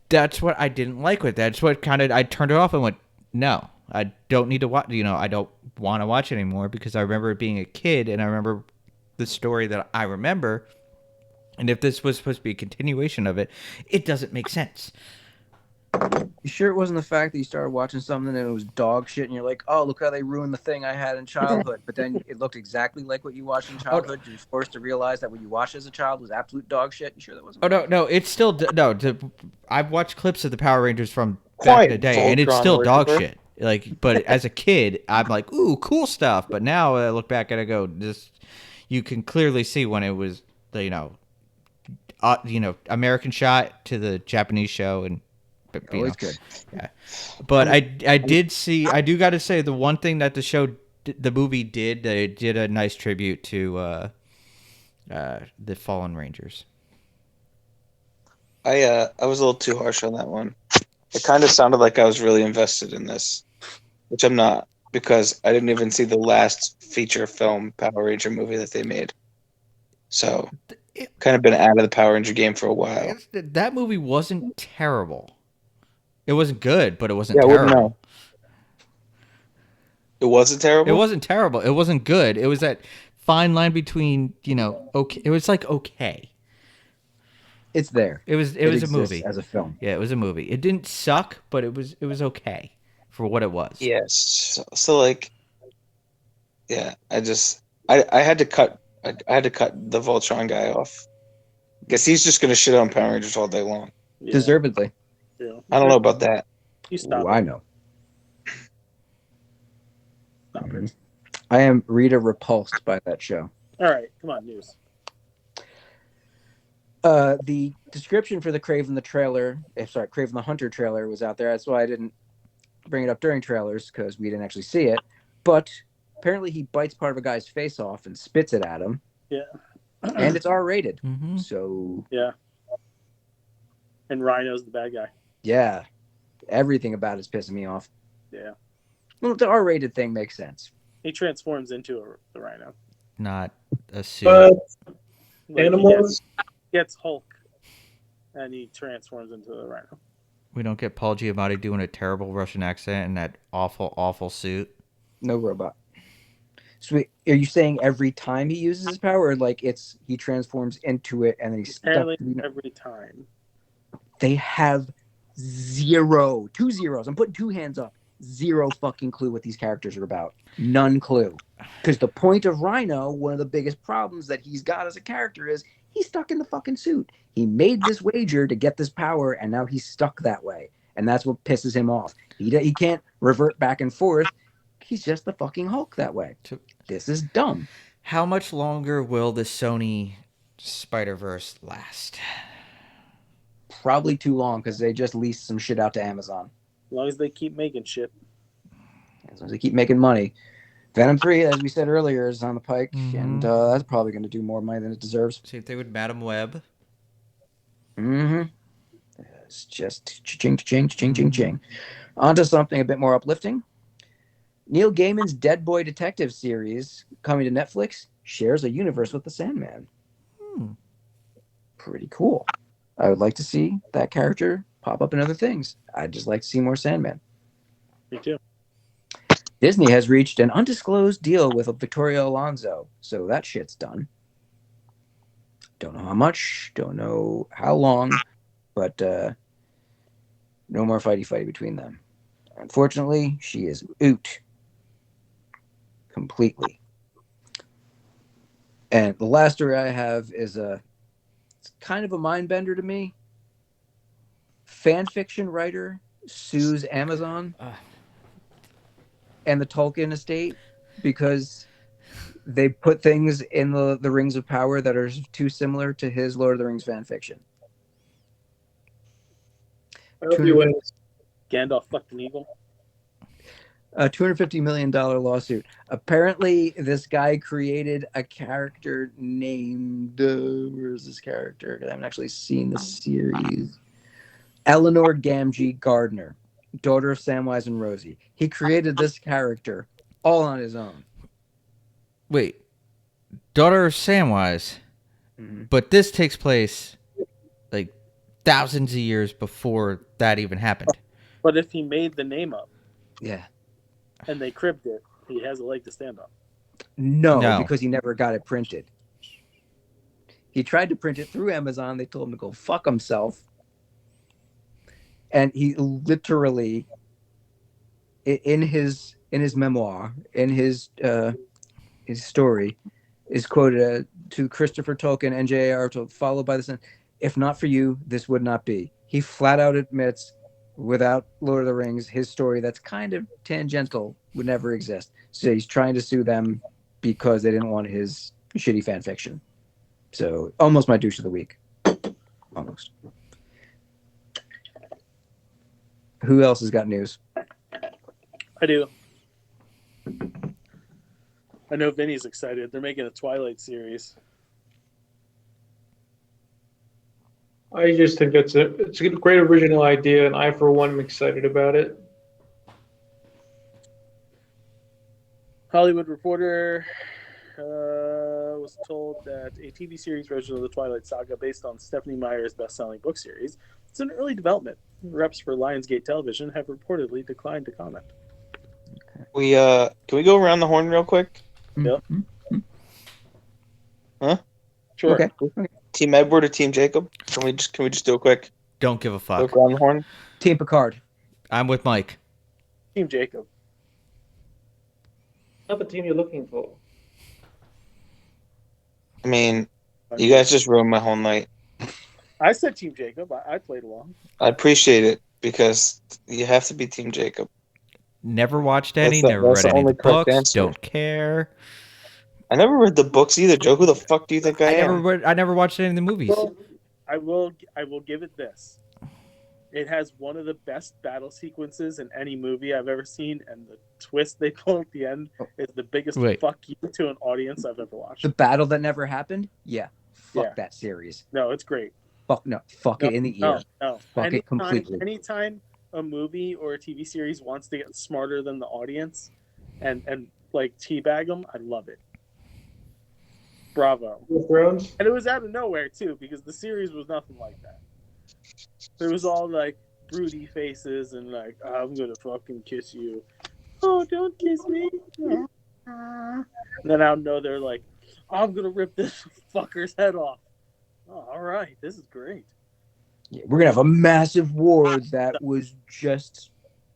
That's what I didn't like with that. That's what I turned it off and went, no, I don't need to watch. I don't want to watch it anymore, because I remember being a kid and I remember the story that I remember. And if this was supposed to be a continuation of it, it doesn't make sense. You sure it wasn't the fact that you started watching something and it was dog shit and you're like, oh, look how they ruined the thing I had in childhood. But then it looked exactly like what you watched in childhood. You're forced to realize that what you watched as a child was absolute dog shit. You sure that wasn't? Oh, no, it's still, no. I've watched clips of the Power Rangers from back in the day, and it's still dog shit. Like, but as a kid, I'm like, ooh, cool stuff. But now I look back and I go, you can clearly see when it was, American shot to the Japanese show, and always good. Yeah, but I do got to say, the one thing that the movie did, they did a nice tribute to the fallen Rangers. I was a little too harsh on that one. It kind of sounded like I was really invested in this, which I'm not, because I didn't even see the last feature film Power Ranger movie that they made. So, kind of been out of the Power Ranger game for a while. That movie wasn't terrible. It wasn't good, but it wasn't Yeah, terrible. no. It wasn't terrible? It wasn't terrible. It wasn't good. It was that fine line between, okay. It was like okay. It's there. It was a movie as a film. Yeah, it was a movie. It didn't suck, but it was okay for what it was. Yes. So like, Yeah, I had to cut the Voltron guy off. Guess he's just gonna shit on Power Rangers all day long. Yeah, Deservedly. yeah. I don't know about that. You stop Ooh, it. I know. Stop Mhm. it. I am Rita repulsed by that show. All right, come on, news. The description for the Craven the Hunter trailer was out there. That's why I didn't bring it up during trailers because we didn't actually see it. But apparently, he bites part of a guy's face off and spits it at him, Yeah. and it's R-rated. Mm-hmm. So Yeah. And Rhino's the bad guy. yeah, everything about it's pissing me off. Yeah. Well, the R-rated thing makes sense. He transforms into the Rhino. Not a suit. But Like, animals. he gets Hulk, and he transforms into the Rhino. We don't get Paul Giamatti doing a terrible Russian accent in that awful, awful suit. No robot. So are you saying every time he uses his power, or like he transforms into it and then he's stuck? Apparently, every time. They have two zeros. I'm putting two hands up. Zero fucking clue what these characters are about. None clue. Because the point of Rhino, one of the biggest problems that he's got as a character is he's stuck in the fucking suit. He made this wager to get this power, and now he's stuck that way. And that's what pisses him off. He can't revert back and forth. He's just the fucking Hulk that way. This is dumb. How much longer will the Sony Spider-Verse last? Probably too long because they just leased some shit out to Amazon. As long as they keep making shit. As long as they keep making money. Venom 3, as we said earlier, is on the pike, Mhm. and that's probably going to do more money than it deserves. See if they would Madam Web. Mm-hmm. It's just ching, ching, ching, ching, ching. On to something a bit more uplifting. Neil Gaiman's Dead Boy Detective series, coming to Netflix, shares a universe with the Sandman. Pretty cool. I would like to see that character pop up in other things. I'd just like to see more Sandman. Me too. Disney has reached an undisclosed deal with Victoria Alonso, so that shit's done. Don't know how much, don't know how long, but no more fighty between them. Unfortunately, she is out completely. And the last story I have is it's kind of a mind bender to me. Fan fiction writer sues Amazon and the Tolkien estate because they put things in the Rings of Power that are too similar to his Lord of the Rings fan fiction. I hope you win. Gandalf fucked an eagle. A $250 million lawsuit. Apparently, this guy created a character named where's this character? I haven't actually seen the series. Eleanor Gamgee Gardner, daughter of Samwise and Rosie. He created this character all on his own. Wait, daughter of Samwise, but this takes place like thousands of years before that even happened. But if he made the name up Yeah. and they cribbed it, he has a leg to stand on. No, because he never got it printed. He tried to print it through Amazon. They told him to go fuck himself. And he literally, in his memoir, in his story, is quoted to Christopher Tolkien and J.R.R. Tolkien, followed by the sentence, "If not for you, this would not be." He flat out admits, without Lord of the Rings, his story that's kind of tangential would never exist. So he's trying to sue them because they didn't want his shitty fan fiction. So almost my douche of the week. Almost. Who else has got news? I do. I know Vinny's excited. They're making a Twilight series. I just think it's a great original idea, and I, for one, am excited about it. Hollywood Reporter was told that a TV series version of the Twilight Saga based on Stephanie Meyer's best-selling book series is in early development. Reps for Lionsgate Television have reportedly declined to comment. Can we go around the horn real quick? Yep. Huh? Sure. Okay. Team Edward or Team Jacob? Can we just do a quick Don't give a fuck. look around the horn? Team Picard. I'm with Mike. Team Jacob. Not the team you're looking for. I mean, you guys just ruined my whole night. I said Team Jacob. I played along. I appreciate it because you have to be Team Jacob. Never watched That's any. the- Never that's read the any of the only correct books. answer. Don't care. I never read the books either, Joe. Who the fuck do you think I am? I never watched any of the movies. Well, I will give it this. It has one of the best battle sequences in any movie I've ever seen, and the twist they pull at the end is the biggest Wait. fuck you to an audience I've ever watched. The battle that never happened? Yeah. Fuck Yeah. that series. No, it's great. Fuck no. Fuck it in the ear. No. Fuck it completely. Anytime a movie or a TV series wants to get smarter than the audience and like teabag them, I love it. Bravo. Game of Thrones? And it was out of nowhere too, because the series was nothing like that. It was all like broody faces and like, I'm gonna fucking kiss you. Oh, don't kiss me. And then I know they're like, I'm gonna rip this fucker's head off. Oh, all right, this is great. Yeah, we're gonna have a massive war that was just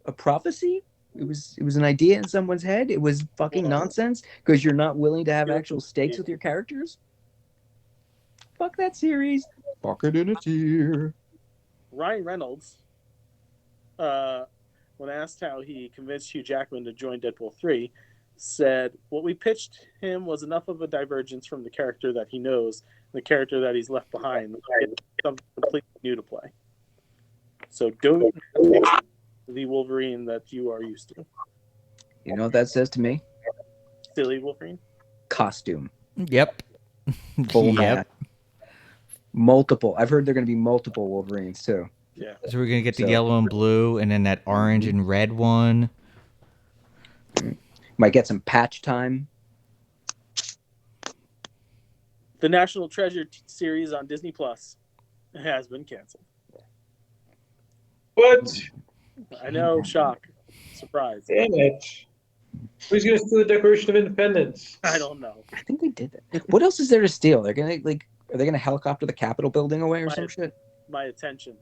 a prophecy. It was an idea in someone's head. It was fucking nonsense because you're not willing to have actual stakes with your characters. Fuck that series. Fuck it in a tear. Ryan Reynolds, when asked how he convinced Hugh Jackman to join Deadpool 3, said, what we pitched him was enough of a divergence from the character that he knows, the character that he's left behind, something completely new to play. So don't pick the Wolverine that you are used to. You know what that says to me? Silly Wolverine. Costume. Yep. Full Yep. mat. Multiple. I've heard there are going to be multiple Wolverines too. Yeah. So we're gonna get the So- yellow and blue, and then that orange and red one. Might get some patch time. The National Treasure series on Disney Plus has been canceled. What? I know, shock, surprise. Damn it. Who's going to steal the Declaration of Independence? I don't know. I think they did that. What else is there to steal? They're gonna are they gonna helicopter the Capitol building away or some shit? My attention.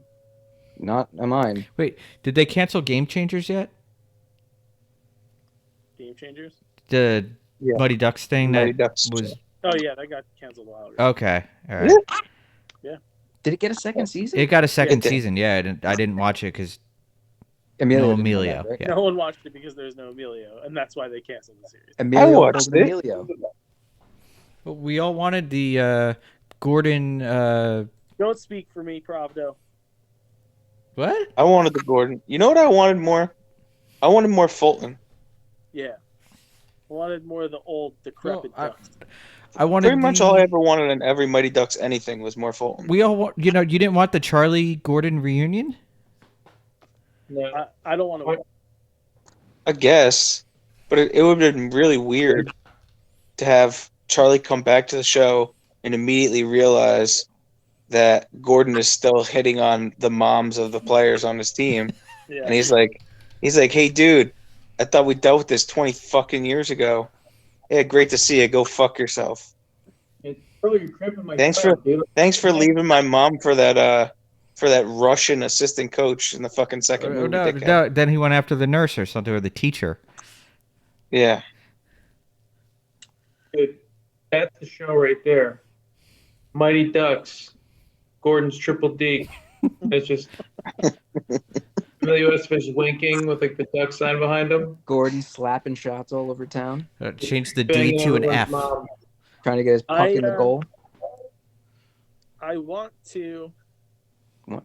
Not mine. Wait, did they cancel Game Changers yet? Game Changers. The Yeah. Muddy Ducks thing Mighty that Ducks. was Oh yeah, that got canceled a while ago. okay. All right. Did it get a second season? It got a second It did. season. Yeah, I didn't watch it because Emilio. no didn't know Emilio. that, right? Yeah. No one watched it because there's no Emilio, and that's why they canceled the series. Emilio watched pulled it. Emilio. But we all wanted the Gordon. Don't speak for me, Pravdo. What? I wanted the Gordon. You know what I wanted more? I wanted more Fulton. Yeah. I wanted more of the old decrepit Well, ducks. I wanted Pretty much the- all I ever wanted in every Mighty Ducks anything was more Fulton. We all, you didn't want the Charlie Gordon reunion? No. I don't want to. I guess, but it would have been really weird to have Charlie come back to the show and immediately realize that Gordon is still hitting on the moms of the players on his team, Yeah. and he's like, hey dude, I thought we dealt with this 20 fucking years ago. Yeah, great to see you. Go fuck yourself. Bro, you're cramping my Thanks crowd, dude. Thanks for leaving my mom for that Russian assistant coach in the fucking second movie. dickhead. No, then he went after the nurse or something, or the teacher. Yeah. Dude, that's the show right there. Mighty Ducks. Gordon's Triple D. It's just Emilio Estevez winking with like the duck sign behind him. Gordon slapping shots all over town, Change the D Banging to an everyone's F. mom. trying to get his puck in the goal. I want to What?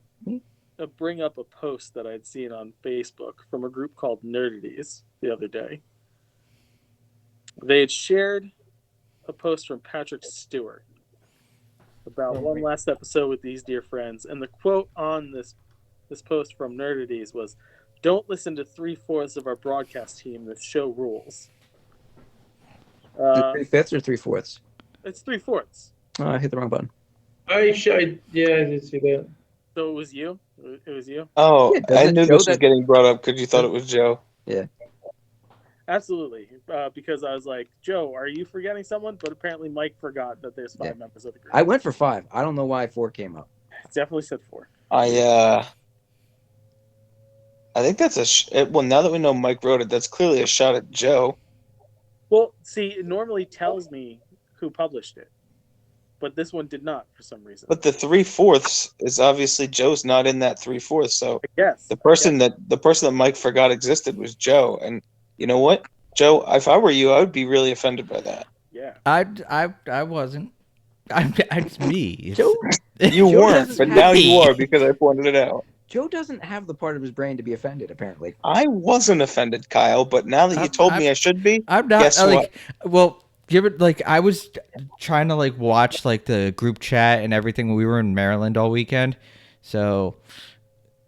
bring up a post that I'd seen on Facebook from a group called Nerdaties the other day. They had shared a post from Patrick Stewart about one last episode with these dear friends, and the quote on this post from Nerdaties was, "Don't listen to 3/4 of our broadcast team. This show rules." 3/5 or 3/4? It's 3/4. Oh, I hit the wrong button. Yeah, I did see that. So it was you. It was you. Oh, Yeah, does I it knew show this was that- getting brought up because you thought it was Joe. Absolutely, because I was like, Joe, are you forgetting someone? But apparently Mike forgot that there's 5 Yeah. members of the group. I went for 5. I don't know why 4 came up. It definitely said 4. I think that's well, now that we know Mike wrote it, that's clearly a shot at Joe. Well, see, it normally tells me who published it, but this one did not for some reason. But the 3/4 is obviously Joe's not in that 3/4. So Yes. the person that Mike forgot existed was Joe. And you know what, Joe? If I were you, I would be really offended by that. Yeah. I wasn't. It's me. It's, Joe, You Joe weren't, doesn't but have- now you are because I pointed it out. Joe doesn't have the part of his brain to be offended, apparently. I wasn't offended, Kyle, but now that you told me I should be, I'm not guess like. what? Well, give it like I was trying to like watch like the group chat and everything when we were in Maryland all weekend, so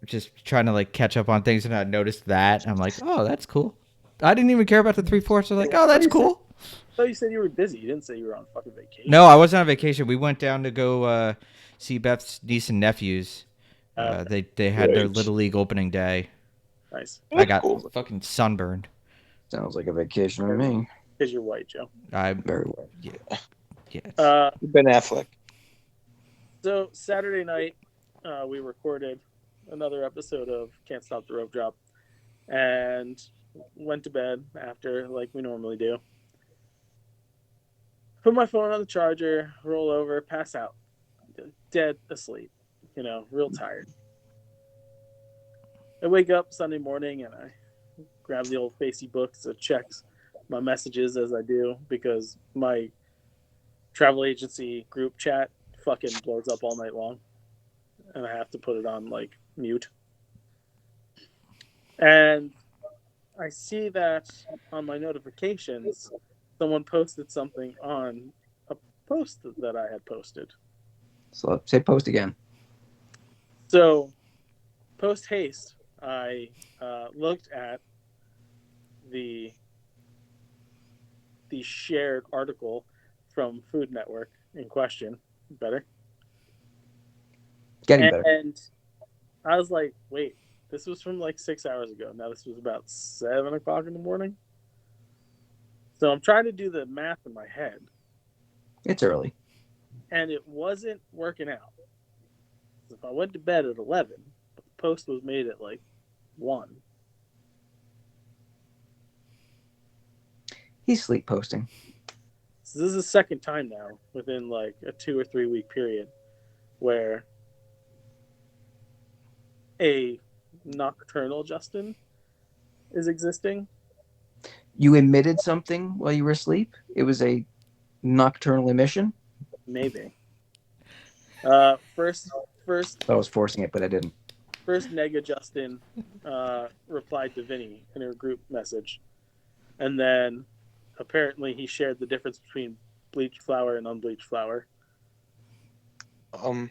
just trying to like catch up on things, and I noticed that I'm like, oh, that's cool. I didn't even care about the 3/4. I'm like, oh, that's cool. I thought you said you were busy. You didn't say you were on fucking vacation. No, I wasn't on vacation. We went down to go see Beth's niece and nephews. They had their Right. little league opening day. Nice. I got Cool. fucking sunburned. Sounds like a vacation to me. Because you're white, Joe. I Very well. yeah. Ben Affleck. So Saturday night, we recorded another episode of Can't Stop the Rope Drop, and went to bed after like we normally do. Put my phone on the charger, roll over, pass out, dead asleep. You know, real tired. I wake up Sunday morning and I grab the old facey book to check my messages as I do because my travel agency group chat fucking blows up all night long and I have to put it on like mute. And I see that on my notifications someone posted something on a post that I had posted. So say post again. So post haste I looked at the shared article from Food Network in question. Better. Getting better. And I was like, wait, this was from like 6 hours ago. Now this was about 7 o'clock in the morning. So I'm trying to do the math in my head. It's early. And it wasn't working out. So if I went to bed at 11, but the post was made at like 1. He's sleep posting. So this is the second time now within like a 2 or 3 week period where a nocturnal Justin is existing. You emitted something while you were asleep? It was a nocturnal emission? Maybe. First, I was forcing it, but I didn't. first Nega Justin replied to Vinny in her group message, and then apparently he shared the difference between bleached flour and unbleached flour. I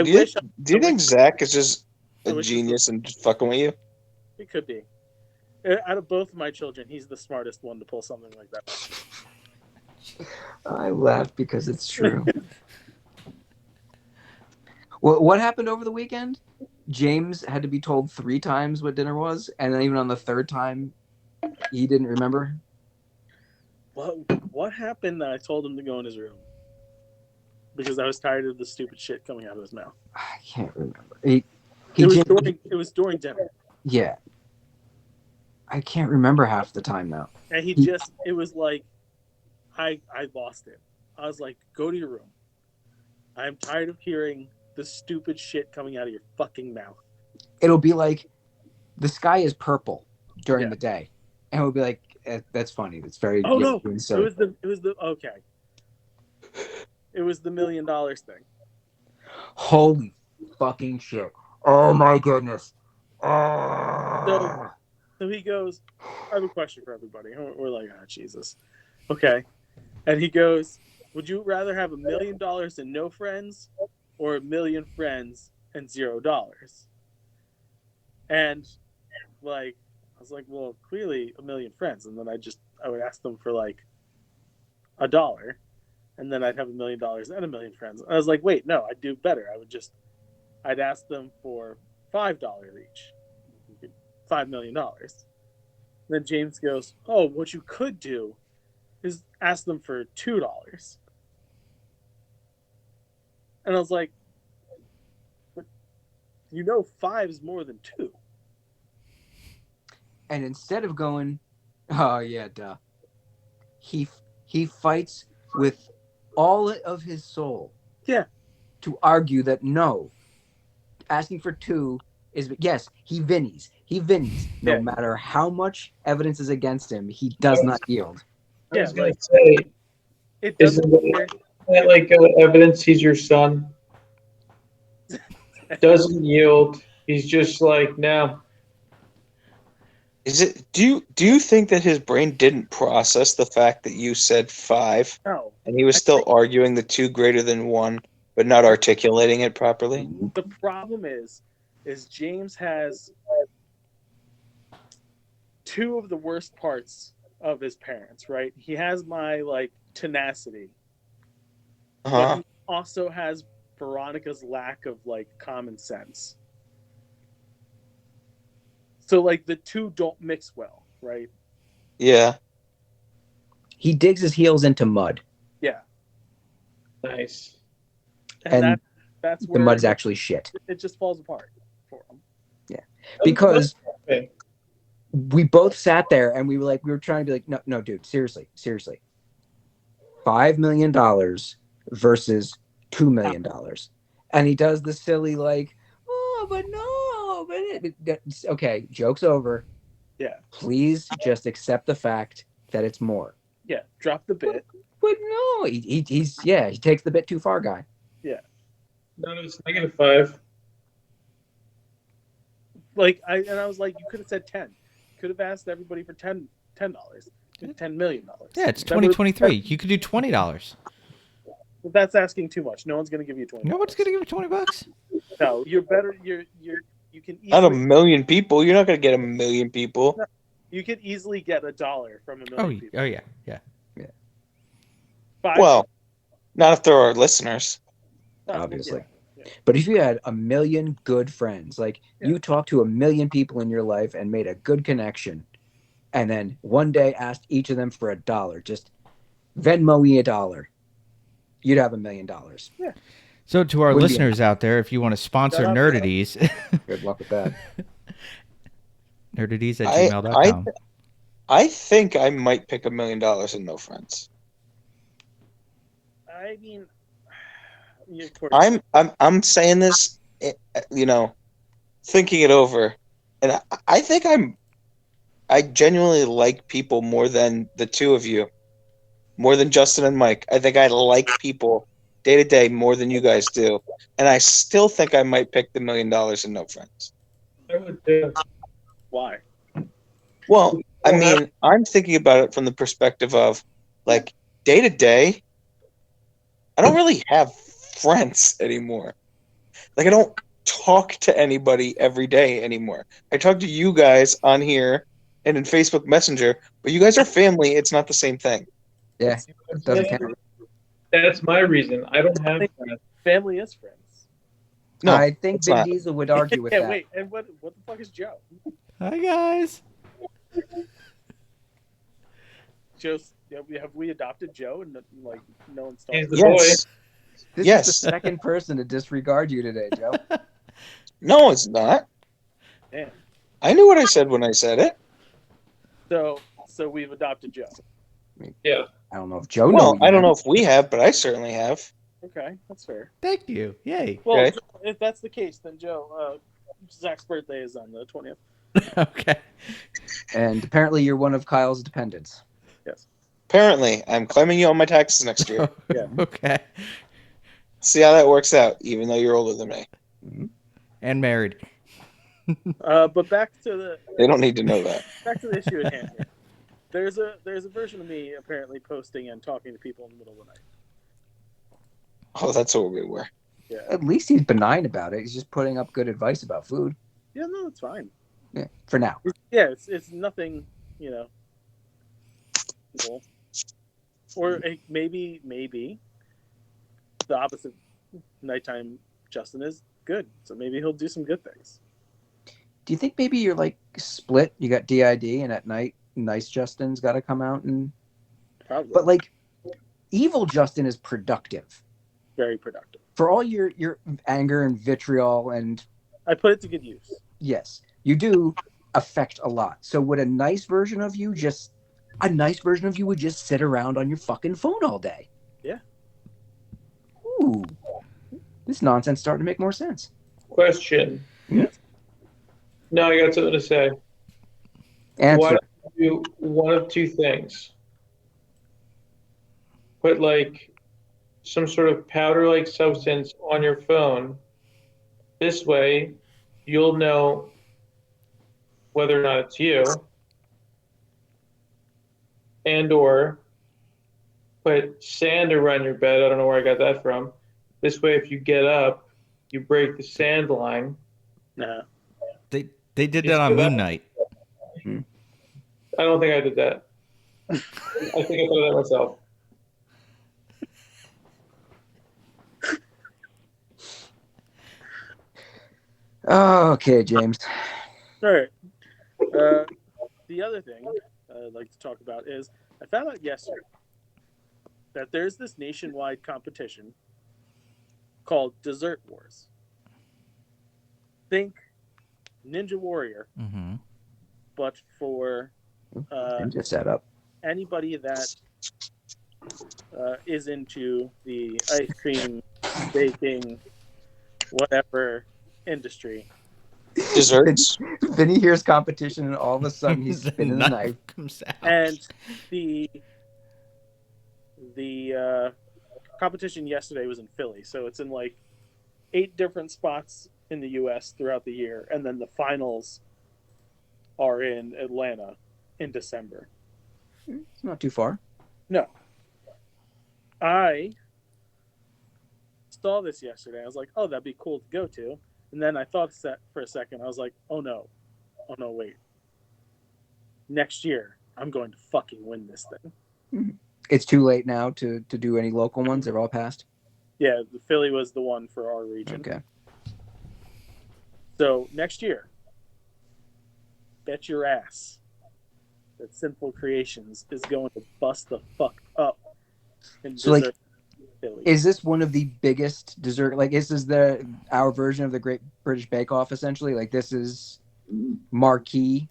Do wish you think Zach is just I a wish- genius and just fucking with you? it could be. Out of both of my children, he's the smartest one to pull something like that. I laugh because it's true. What happened over the weekend? James had to be told 3 times what dinner was, and then even on the 3rd time, he didn't remember. What happened that I told him to go in his room? Because I was tired of the stupid shit coming out of his mouth. I can't remember. It was during dinner. Yeah. I can't remember half the time now. And it was like, I lost it. I was like, go to your room. I'm tired of hearing the stupid shit coming out of your fucking mouth. It'll be like the sky is purple during Yeah. the day, and we'll be like, "That's funny. That's very." Oh no! doing It silly." was the okay. It was the $1 million thing. Holy fucking shit! Oh my goodness! Oh. So he goes, I have a question for everybody. We're like, ah, Jesus. Okay. And he goes, would you rather have $1 million and no friends or 1 million friends and $0? And like, I was like, well, clearly 1 million friends. And then I would ask them for like $1, and then I'd have $1 million and 1 million friends. And I was like, wait, no, I'd do better. I'd ask them for $5 each. $5 million. Then James goes, oh, what you could do is ask them for $2. And I was like, but 5 is more than 2. And instead of going, oh yeah, duh, he fights with all of his soul. Yeah. To argue that no, asking for 2 is yes, he vinnies. No Yeah. matter how much evidence is against him, he does not yield. I was Yeah, gonna like say, it isn't doesn't matter. that like evidence he's your son? Doesn't yield. He's just like, no. Is it? Do you think that his brain didn't process the fact that you said 5, No. and he was still arguing the 2 greater than 1, but not articulating it properly? The problem is James has 2 of the worst parts of his parents, right? He has my like tenacity, but Uh-huh. he also has Veronica's lack of like common sense. So like the 2 don't mix well, right? Yeah. He digs his heels into mud, Yeah. Nice. and that's the where mud's actually shit. it just falls apart for him. Because Okay. we both sat there and we were trying to be like, no, dude, seriously, $5 million versus $2 million, and he does the silly like, oh, but no, but okay, joke's over. Yeah. Please just accept the fact that it's more. Yeah, drop the bit. But no, he takes the bit too far, guy. No, it's -5. Like I was like, you could have said 10. Could have asked everybody for $10, $10 million. Yeah, it's That would've- 2023. You could do $20. But that's asking too much. No one's gonna give you 20. No one's gonna give you $20. No, you're better. You can Not a easily million people. You're not going to get a million people. you could easily get $1 from a Oh, million people. yeah. 5, Well, not if there are listeners. Obviously. Yeah. But if you had a million good friends, like you talked to a million people in your life and made a good connection, and then one day asked each of them for $1, just Venmo me $1, you'd have $1 million. So to our Wouldn't be listeners out there, if you want to sponsor Shut up. Nerdaties, Good luck with that. nerdaties at I- gmail.com. I think I might pick $1 million and no friends. I mean, of course. I'm saying this, thinking it over, and I think I genuinely like people more than the 2 of you, more than Justin and Mike. I think I like people day to day more than you guys do, and I still think I might pick the $1 million and no friends. I would do. Why? Well, I mean, I'm thinking about it from the perspective of like day to day. I don't really have friends anymore. Like I don't talk to anybody every day anymore. I talk to you guys on here and in Facebook Messenger, but you guys are family. It's not the same thing. Yeah, it doesn't count. That's my reason. I don't have friends. Family is friends. No, I think it's Vin not. Diesel would argue with Yeah, that. wait, and what the fuck is Joe? Hi, guys. Joe's have we adopted Joe and like no one's He's talking? the boy. Yes. This Yes. is the second person to disregard you today, Joe. No, it's not. Damn. I knew what I said when I said it. So we've adopted Joe. Yeah. I don't know if Joe Well, knows. I don't know if we have, but I certainly have. Okay, that's fair. Thank you. Yay. Well, Okay. if that's the case, then Joe, Zach's birthday is on the 20th. Okay. And apparently you're one of Kyle's dependents. Yes. Apparently, I'm claiming you on my taxes next year. Yeah. Okay. See how that works out, even though you're older than me. And married. But back to They don't need to know that. the issue at hand here. There's a version of me apparently posting and talking to people in the middle of the night. Oh, that's what we were. Yeah. At least he's benign about it. He's just putting up good advice about food. Yeah, no, it's fine. Yeah, for now. Yeah, it's nothing, cool. Or maybe the opposite. Nighttime Justin is good, so maybe he'll do some good things. Do you think maybe you're like split? You got DID, and at night, nice Justin's got to come out and. Probably. But like, evil Justin is productive. Very productive. For all your anger and vitriol, and I put it to good use. yes, you do affect a lot. So would a nice version of you would just sit around on your fucking phone all day? Yeah. Ooh, this nonsense starting to make more sense. Question. Yes. No, I got something to say. Why Answer. don't you do one of two things? Put like some sort of powder-like substance on your phone. This way, you'll know whether or not it's you, and or put sand around your bed. I don't know where I got that from. This way, if you get up, you break the sand line. No. They did You that on see that? Moon Knight. I don't think I did that. I think I thought of that myself. Okay, James. All right. The other thing I'd like to talk about is I found out yesterday that there's this nationwide competition called Dessert Wars. Think Ninja Warrior, Mm-hmm. but for Ninja setup. anybody that is into the ice cream, baking, whatever industry. Desserts. Vinny hears competition, and all of a sudden he's The spinning a knife. comes out. And the competition yesterday was in Philly, so it's in like 8 different spots in the U.S. throughout the year, and then the finals are in Atlanta in December. It's not too far. No, I saw this yesterday. I was like, "Oh, that'd be cool to go to," and then I thought for a second. I was like, "Oh no, wait! Next year, I'm going to fucking win this thing." It's too late now to do any local ones. They're all passed. Yeah, the Philly was the one for our region. Okay. So next year, bet your ass that Sinful Creations is going to bust the fuck up in So, like, Dessert Philly. Is this one of the biggest dessert? Like, this is our version of the Great British Bake Off, essentially. Like, this is marquee.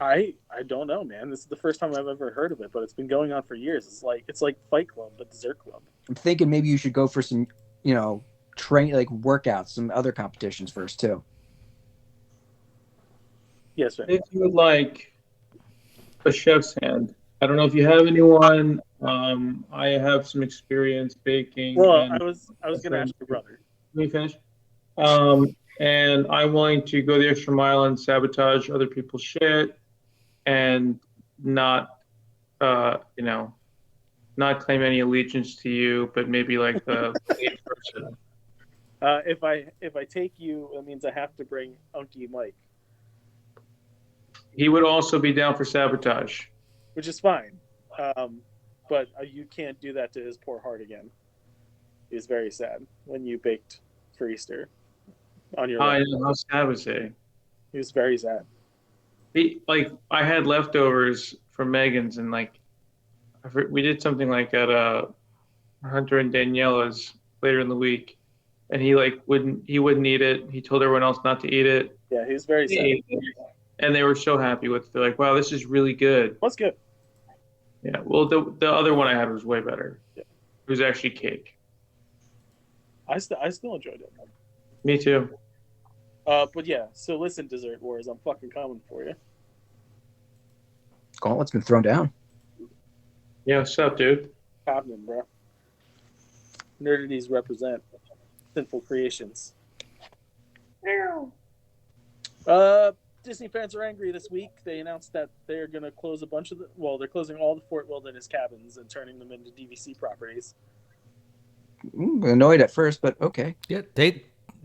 I don't know, man. This is the first time I've ever heard of it, but it's been going on for years. It's like Fight Club, but Dessert Club. I'm thinking maybe you should go for some, workouts, some other competitions first too. Yes, sir. If you would like a chef's hand, I don't know if you have anyone. I have some experience baking. Well, and I was going to ask your brother. Let me finish. And I'm willing to go the extra mile and sabotage other people's shit, and not, not claim any allegiance to you, but maybe like the lead person. If I take you, that means I have to bring Unky Mike, He would also be down for sabotage. which is fine. But you can't do that to his poor heart again. He was very sad when you baked for Easter on your I lap. know, how sad was he? He was very sad. I had leftovers from Megan's, and we did something like at Hunter and Daniela's later in the week, and he wouldn't eat it. He told everyone else not to eat it. Yeah, he was very He sad. ate it, and they were so happy with it. They're like, "Wow, this is really good." What's good? Yeah. Well, the other one I had was way better. Yeah. It was actually cake. I still enjoyed it. Me too. But yeah, so listen, Dessert Wars, I'm fucking coming for you. Gauntlet's been thrown down. Yeah, what's up, dude? Happening, bro. Nerdities represent Sinful Creations. Disney fans are angry this week. They announced that they're going to close they're closing all the Fort Wilderness cabins and turning them into DVC properties. Annoyed at first, but okay. Yeah,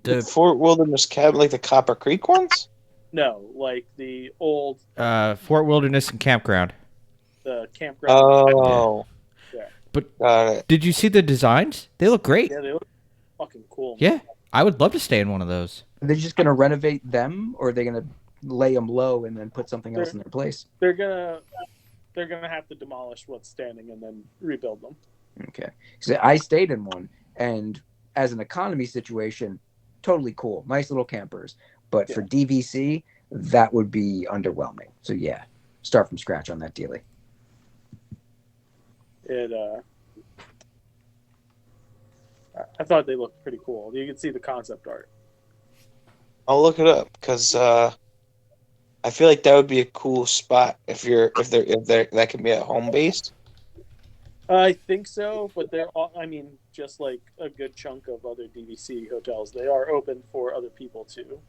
The Fort Wilderness cabin, like the Copper Creek ones? No, like the old Fort Wilderness and Campground. the campground. Oh. Yeah. But Got it. did you see the designs? They look great. Yeah, they look fucking cool. Yeah, I would love to stay in one of those. Are they just going to renovate them, or are they going to lay them low and then put something else in their place? They're gonna have to demolish what's standing and then rebuild them. Okay. So I stayed in one, and as an economy situation, totally cool. Nice little campers. But for DVC, that would be underwhelming. So yeah, start from scratch on that dealie. I thought they looked pretty cool. You can see the concept art. I'll look it up because I feel like that would be a cool spot if that can be a home base. I think so, but they're all, I mean, just like a good chunk of other DVC hotels, they are open for other people too.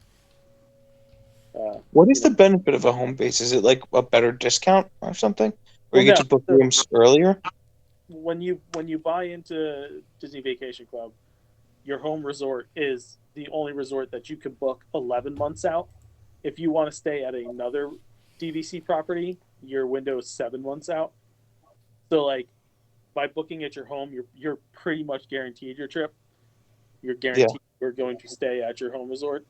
What is the benefit of a home base? Is it like a better discount or something, where you Well, get to book no. rooms earlier? When you buy into Disney Vacation Club, your home resort is the only resort that you can book 11 months out. If you want to stay at another DVC property, your window is 7 months out. So like by booking at your home, you're pretty much guaranteed your trip. You're guaranteed you're going to stay at your home resort.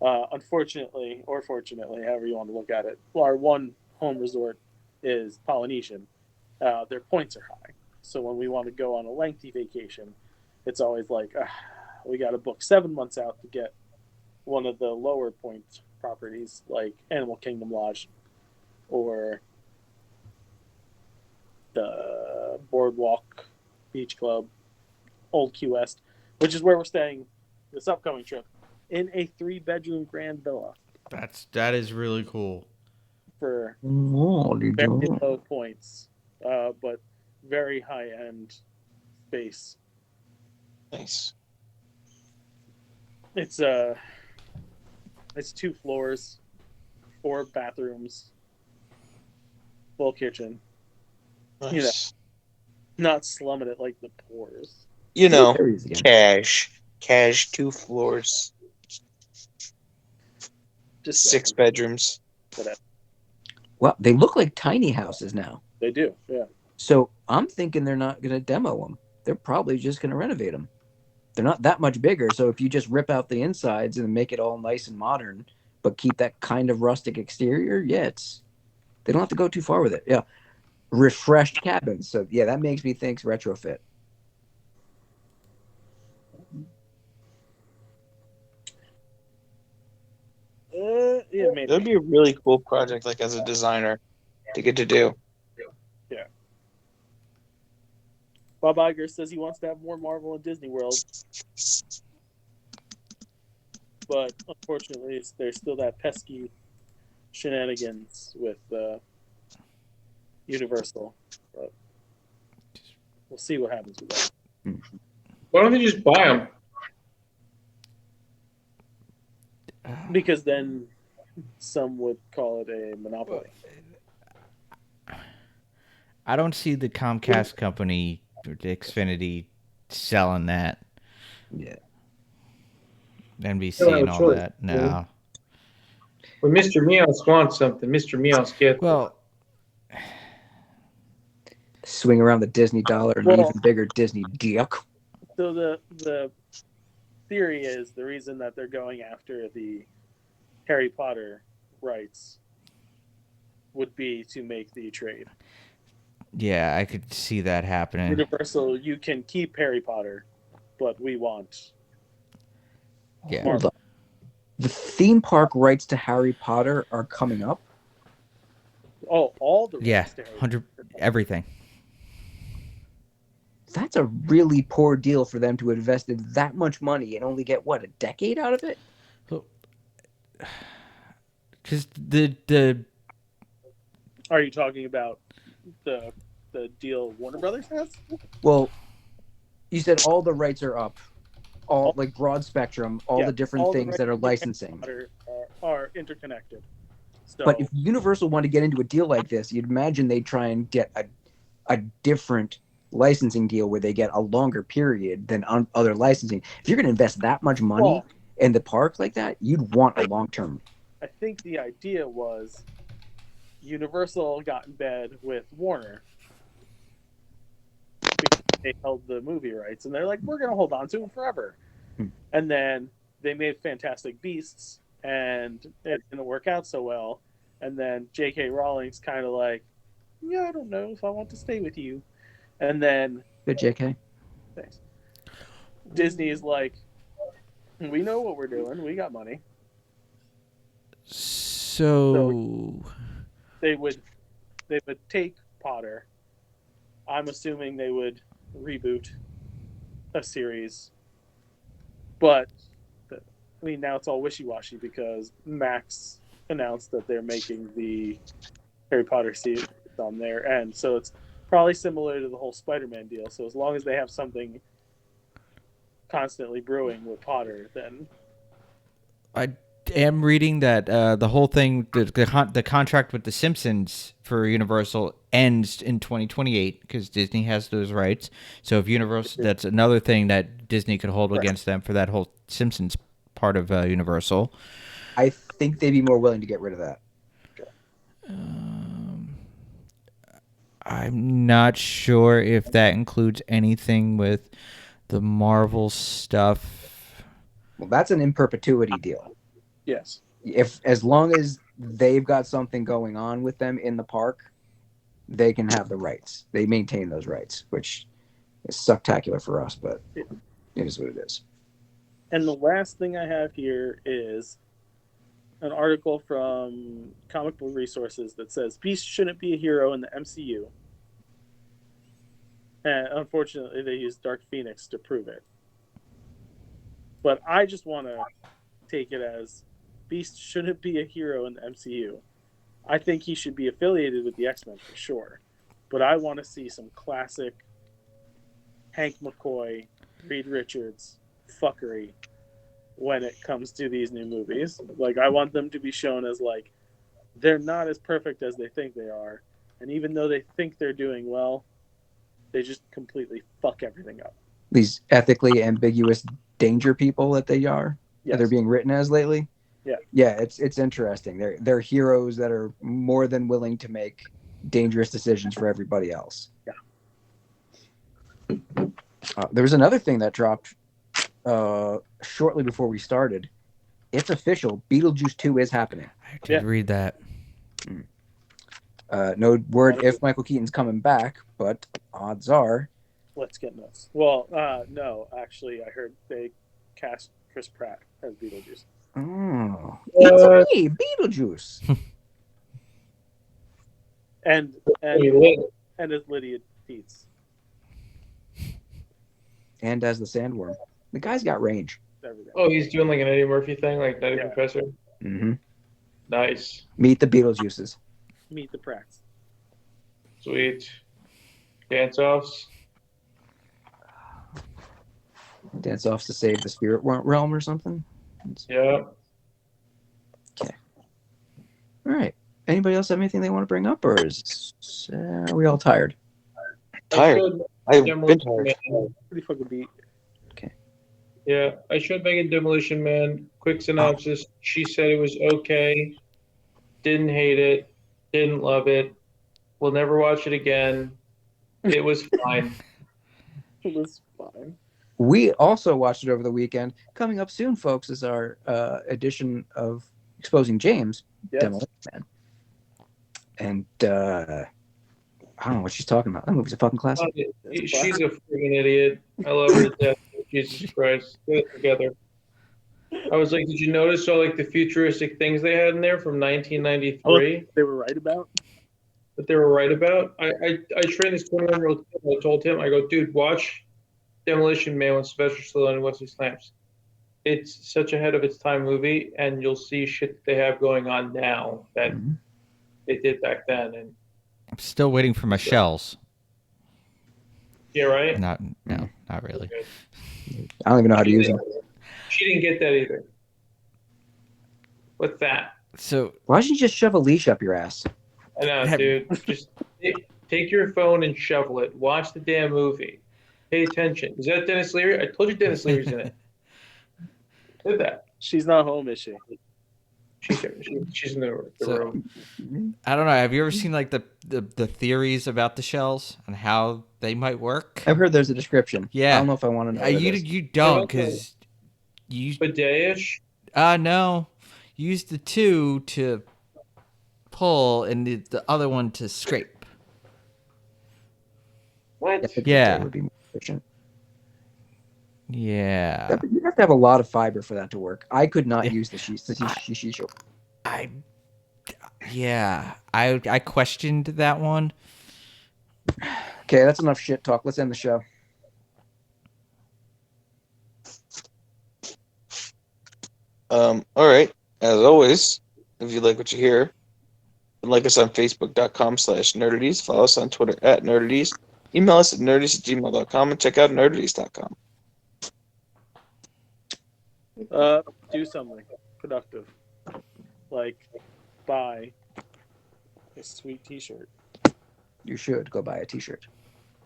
Unfortunately, or fortunately, however you want to look at it, our one home resort is Polynesian. Their points are high, so when we want to go on a lengthy vacation, it's always like we got to book 7 months out to get one of the lower point properties like Animal Kingdom Lodge or the Boardwalk Beach Club, Old Key West, which is where we're staying this upcoming trip, in a 3-bedroom grand villa That is really cool. for Oh, very low points, but very high end space. Nice. It's 2 floors, 4 bathrooms, full kitchen. Nice. You know, not slumming it like the Poors. You know, There he is again. cash, 2 floors, Just 6 saying. bedrooms. Whatever. Well, they look like tiny houses now. They do, yeah. So I'm thinking they're not going to demo them. They're probably just going to renovate them. They're not that much bigger. So if you just rip out the insides and make it all nice and modern, but keep that kind of rustic exterior, yeah, they don't have to go too far with it. Yeah, refreshed cabins. So yeah, that makes me think retrofit. Yeah, maybe. That'd be a really cool project, like as a designer, to get to do. Yeah. Bob Iger says he wants to have more Marvel in Disney World, but unfortunately, there's still that pesky shenanigans with Universal. But we'll see what happens with that. Why don't they just buy them? Because then some would call it a monopoly. I don't see the Comcast company, or the Xfinity, selling that. Yeah. They don't NBC have and a all choice. that. No. When Mr. Meows wants something, Mr. Meows gets it. Well, Swing around the Disney dollar and Well- even bigger Disney dick. So the theory is the reason that they're going after the Harry Potter rights would be to make the trade. yeah, I could see that happening. Universal, you can keep Harry Potter, but we want Yeah. Hold up. The theme park rights to Harry Potter are coming up. all the Yeah, rights to Harry 100 Potter. everything. That's a really poor deal for them to invest in that much money and only get what, a decade out of it? Because the Are you talking about the deal Warner Brothers has? Well, you said all the rights are up, all like broad spectrum, all Yeah, the different all the things that are rights to Harry licensing. Potter are interconnected. So, But if Universal wanted to get into a deal like this, you'd imagine they'd try and get a different licensing deal where they get a longer period than on other licensing. If you're going to invest that much money Well- in the park like that, you'd want a long term. I think the idea was Universal got in bed with Warner because they held the movie rights, and they're like, we're going to hold on to them forever. And then they made Fantastic Beasts, and it didn't work out so well. And then J.K. Rowling's kind of like, yeah, I don't know if I want to stay with you. And then Good, JK. thanks. Disney is like, we know what we're doing. We got money. So They would take Potter. I'm assuming they would reboot a series, but I mean now it's all wishy-washy because Max announced that they're making the Harry Potter series on their end, so it's probably similar to the whole Spider-Man deal. So as long as they have something constantly brewing with Potter, then I am reading that the whole thing, the contract with the Simpsons for Universal ends in 2028 because Disney has those rights. So if Universal, that's another thing that Disney could hold against them for that whole Simpsons part of Universal. I think they'd be more willing to get rid of that. I'm not sure if that includes anything with the Marvel stuff. Well, that's an in perpetuity deal. yes, If as long as they've got something going on with them in the park, they can have the rights. They maintain those rights, which is spectacular for us, but it is what it is. and the last thing I have here is an article from Comic Book Resources that says Beast shouldn't be a hero in the MCU. And unfortunately, they used Dark Phoenix to prove it. But I just want to take it as Beast shouldn't be a hero in the MCU. I think he should be affiliated with the X-Men for sure. But I want to see some classic Hank McCoy, Reed Richards fuckery when it comes to these new movies. Like, I want them to be shown as, like, they're not as perfect as they think they are. And even though they think they're doing well, they just completely fuck everything up. These ethically ambiguous danger people that they are, that they're being written as lately. Yeah, it's interesting. They're heroes that are more than willing to make dangerous decisions for everybody else. Yeah. There was another thing that dropped shortly before we started. It's official. Beetlejuice 2 is happening. I did read that. No word if Michael Keaton's coming back, but odds are. Let's get nuts. Well, no, actually, I heard they cast Chris Pratt as Beetlejuice. Oh, it's me, Beetlejuice. And as Lydia Dietz. And as the Sandworm. The guy's got range. Everything. Oh, he's doing like an Eddie Murphy thing, like Nutty Professor. Mm-hmm. Nice. Meet the Beetlejuices. Meet the Pratts. Sweet. Dance offs. Dance offs to save the spirit realm or something. Yeah. Okay. All right. Anybody else have anything they want to bring up, or are we all tired? Tired. I've been tired. Pretty fucking beat. Okay. Yeah, I showed Megan Demolition Man. Quick synopsis. She said it was okay. Didn't hate it. Didn't love it. We'll never watch it again. It was fine. It was fine. We also watched it over the weekend. Coming up soon, folks, is our edition of Exposing James, Yes. Demolition Man. And I don't know what she's talking about. That movie's a fucking classic. She's a freaking idiot. I love her to death. Jesus Christ. Get it together. I was like, did you notice all like the futuristic things they had in there from 1993? They were right about? That they were right about? I trained this 21-year-old kid. I told him, I go, dude, watch Demolition Man with Sylvester Stallone and Wesley Snipes. It's such ahead of its time movie, and you'll see shit that they have going on now that they did back then. And I'm still waiting for my shells. yeah, right? Not really. I don't even know how to use them. She didn't get that either. What's that? So Why don't you just shove a leash up your ass? I know, dude. Just take your phone and shovel it. Watch the damn movie. Pay attention. Is that Dennis Leary? I told you Dennis Leary's in it. Did that? She's not home, is she? She's in the room. I don't know. Have you ever seen like the theories about the shells and how they might work? I've heard there's a description. Yeah. I don't know if I want to know. What it is. You don't because you Bidet-ish? no. Use the two to pull and the other one to scrape. What? I think Yeah. that would be more efficient. Yeah. You have to have a lot of fiber for that to work. I could not use the shisho. Yeah, I questioned that one. Okay, that's enough shit talk. Let's end the show. All right. As always, if you like what you hear, like us on Facebook.com/Nerdaties. Follow us on Twitter @Nerdaties. Email us at nerdities@gmail.com and check out nerdities.com. Do something productive, like buy a sweet T-shirt. You should go buy a T-shirt.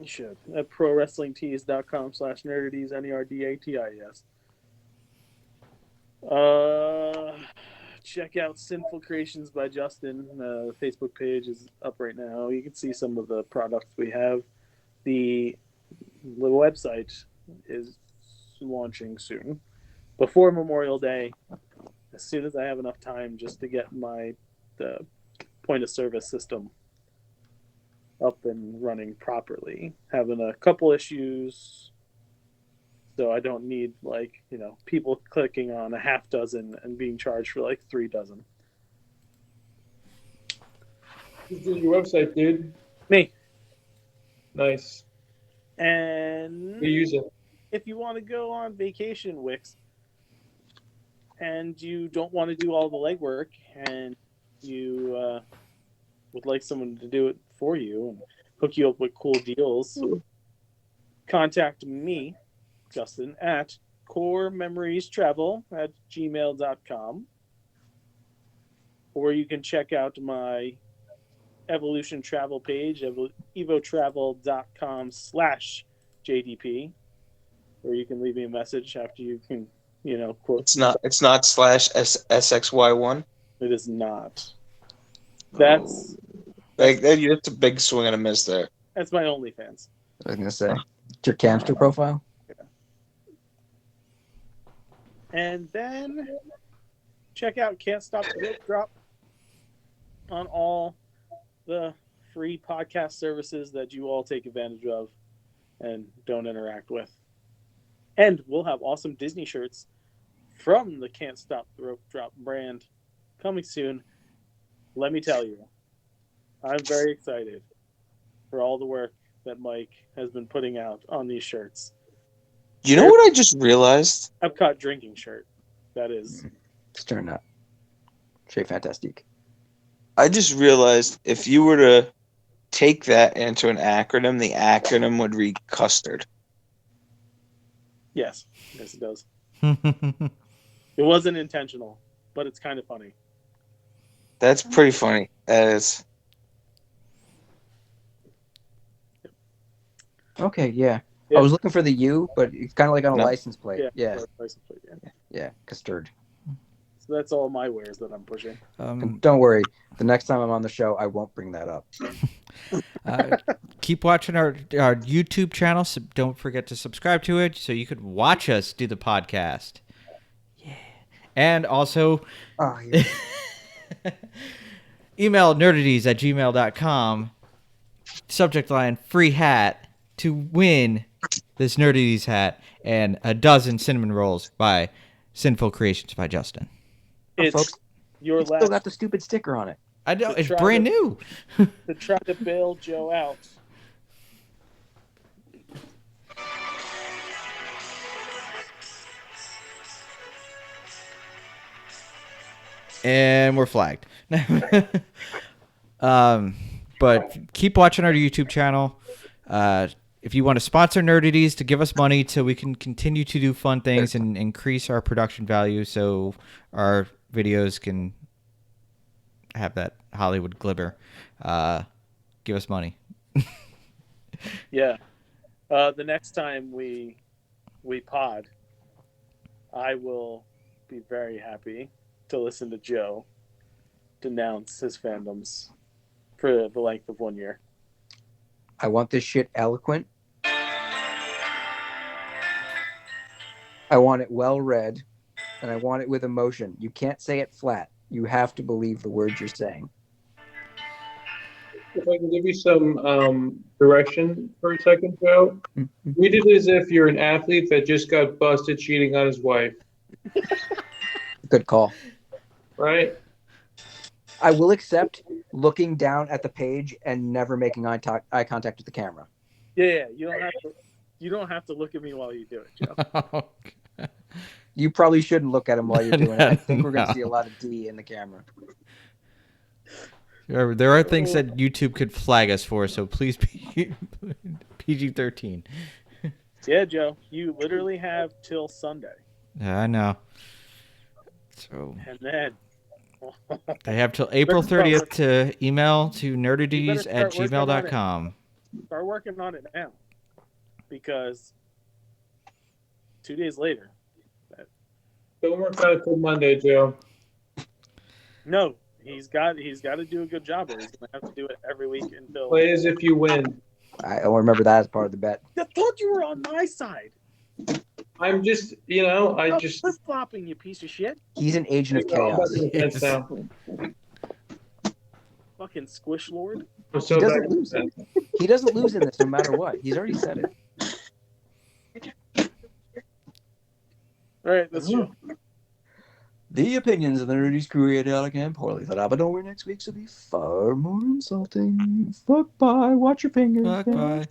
You should at prowrestlingtees.com/nerdities NERDATIES. Check out Sinful Creations by Justin. The Facebook page is up right now. You can see some of the products we have. The website is launching soon, before Memorial Day, as soon as I have enough time just to get my point of service system up and running properly. Having a couple issues, so I don't need people clicking on a half dozen and being charged for like 3 dozen. Who's doing your website, dude? Me. Nice. And We use it. if you want to go on vacation, Wix, and you don't want to do all the legwork, and you would like someone to do it for you and hook you up with cool deals, contact me, Justin, at corememoriestravel@gmail.com, or you can check out my Evolution Travel page, evotravel.com/JDP, where you can leave me a message after you can, quote. It's not /SXY1. It is not. That's That's a big swing and a miss there. that's my OnlyFans. I was gonna say, it's your Camster profile. And then check out Can't Stop the Rope Drop on all the free podcast services that you all take advantage of and don't interact with. And we'll have awesome Disney shirts from the Can't Stop the Rope Drop brand coming soon. Let me tell you, I'm very excited for all the work that Mike has been putting out on these shirts. You know what I just realized? Epcot drinking shirt. That is. It's turned out. Chez Fantastique. I just realized if you were to take that into an acronym, the acronym would read custard. Yes. Yes, it does. It wasn't intentional, but it's kind of funny. That's pretty funny. That is. Okay, yeah. Yeah. I was looking for the U, but it's kind of like on a No. license plate. Yeah, License plate, yeah. yeah, custard. So that's all my wares that I'm pushing. And don't worry, the next time I'm on the show, I won't bring that up. Keep watching our YouTube channel. So don't forget to subscribe to it so you could watch us do the podcast. Yeah. And also, Oh, yeah. email nerdities@gmail.com. Subject line, free hat, to win this Nerdities hat and a dozen cinnamon rolls by Sinful Creations by Justin. It's folks, your It's still last got the stupid sticker on it. I know, it's try brand to- new. to try to bail Joe out. And we're flagged. But keep watching our YouTube channel. If you want to sponsor Nerdities to give us money so we can continue to do fun things and increase our production value so our videos can have that Hollywood glimmer, give us money. Yeah. The next time we pod, I will be very happy to listen to Joe denounce his fandoms for the length of 1 year. I want this shit eloquent. I want it well read, and I want it with emotion. You can't say it flat. You have to believe the words you're saying. If I can give you some direction for a second, Joe, Mm-hmm. read it as if you're an athlete that just got busted cheating on his wife, Good call. right? I will accept looking down at the page and never making eye contact with the camera. Yeah, you don't have to. You don't have to look at me while you do it, Joe. You probably shouldn't look at him while you're doing it. I think we're going to No. see a lot of D in the camera. There are things that YouTube could flag us for, so please be PG-13. Yeah, Joe, you literally have till Sunday, Yeah, I know. So and then they have till April 30th to email to nerdaties@gmail.com. start working on it now, because 2 days later. Don't work on it till Monday, Joe. No, he's got to do a good job, or he's gonna have to do it every week until. Play as if you win. I don't remember that as part of the bet. I thought you were on my side. I'm just, I just. Flip flopping, you piece of shit. He's an agent of I'm about chaos. to defense now. Fucking squish lord. I'm so He doesn't back to lose. defense. He doesn't lose in this no matter what. He's already said it. All right, that's true. The opinions of the Nerdies created Alec and poorly thought out, but don't worry, next week's will be far more insulting. Fuck bye, watch your fingers. Fuck, bye.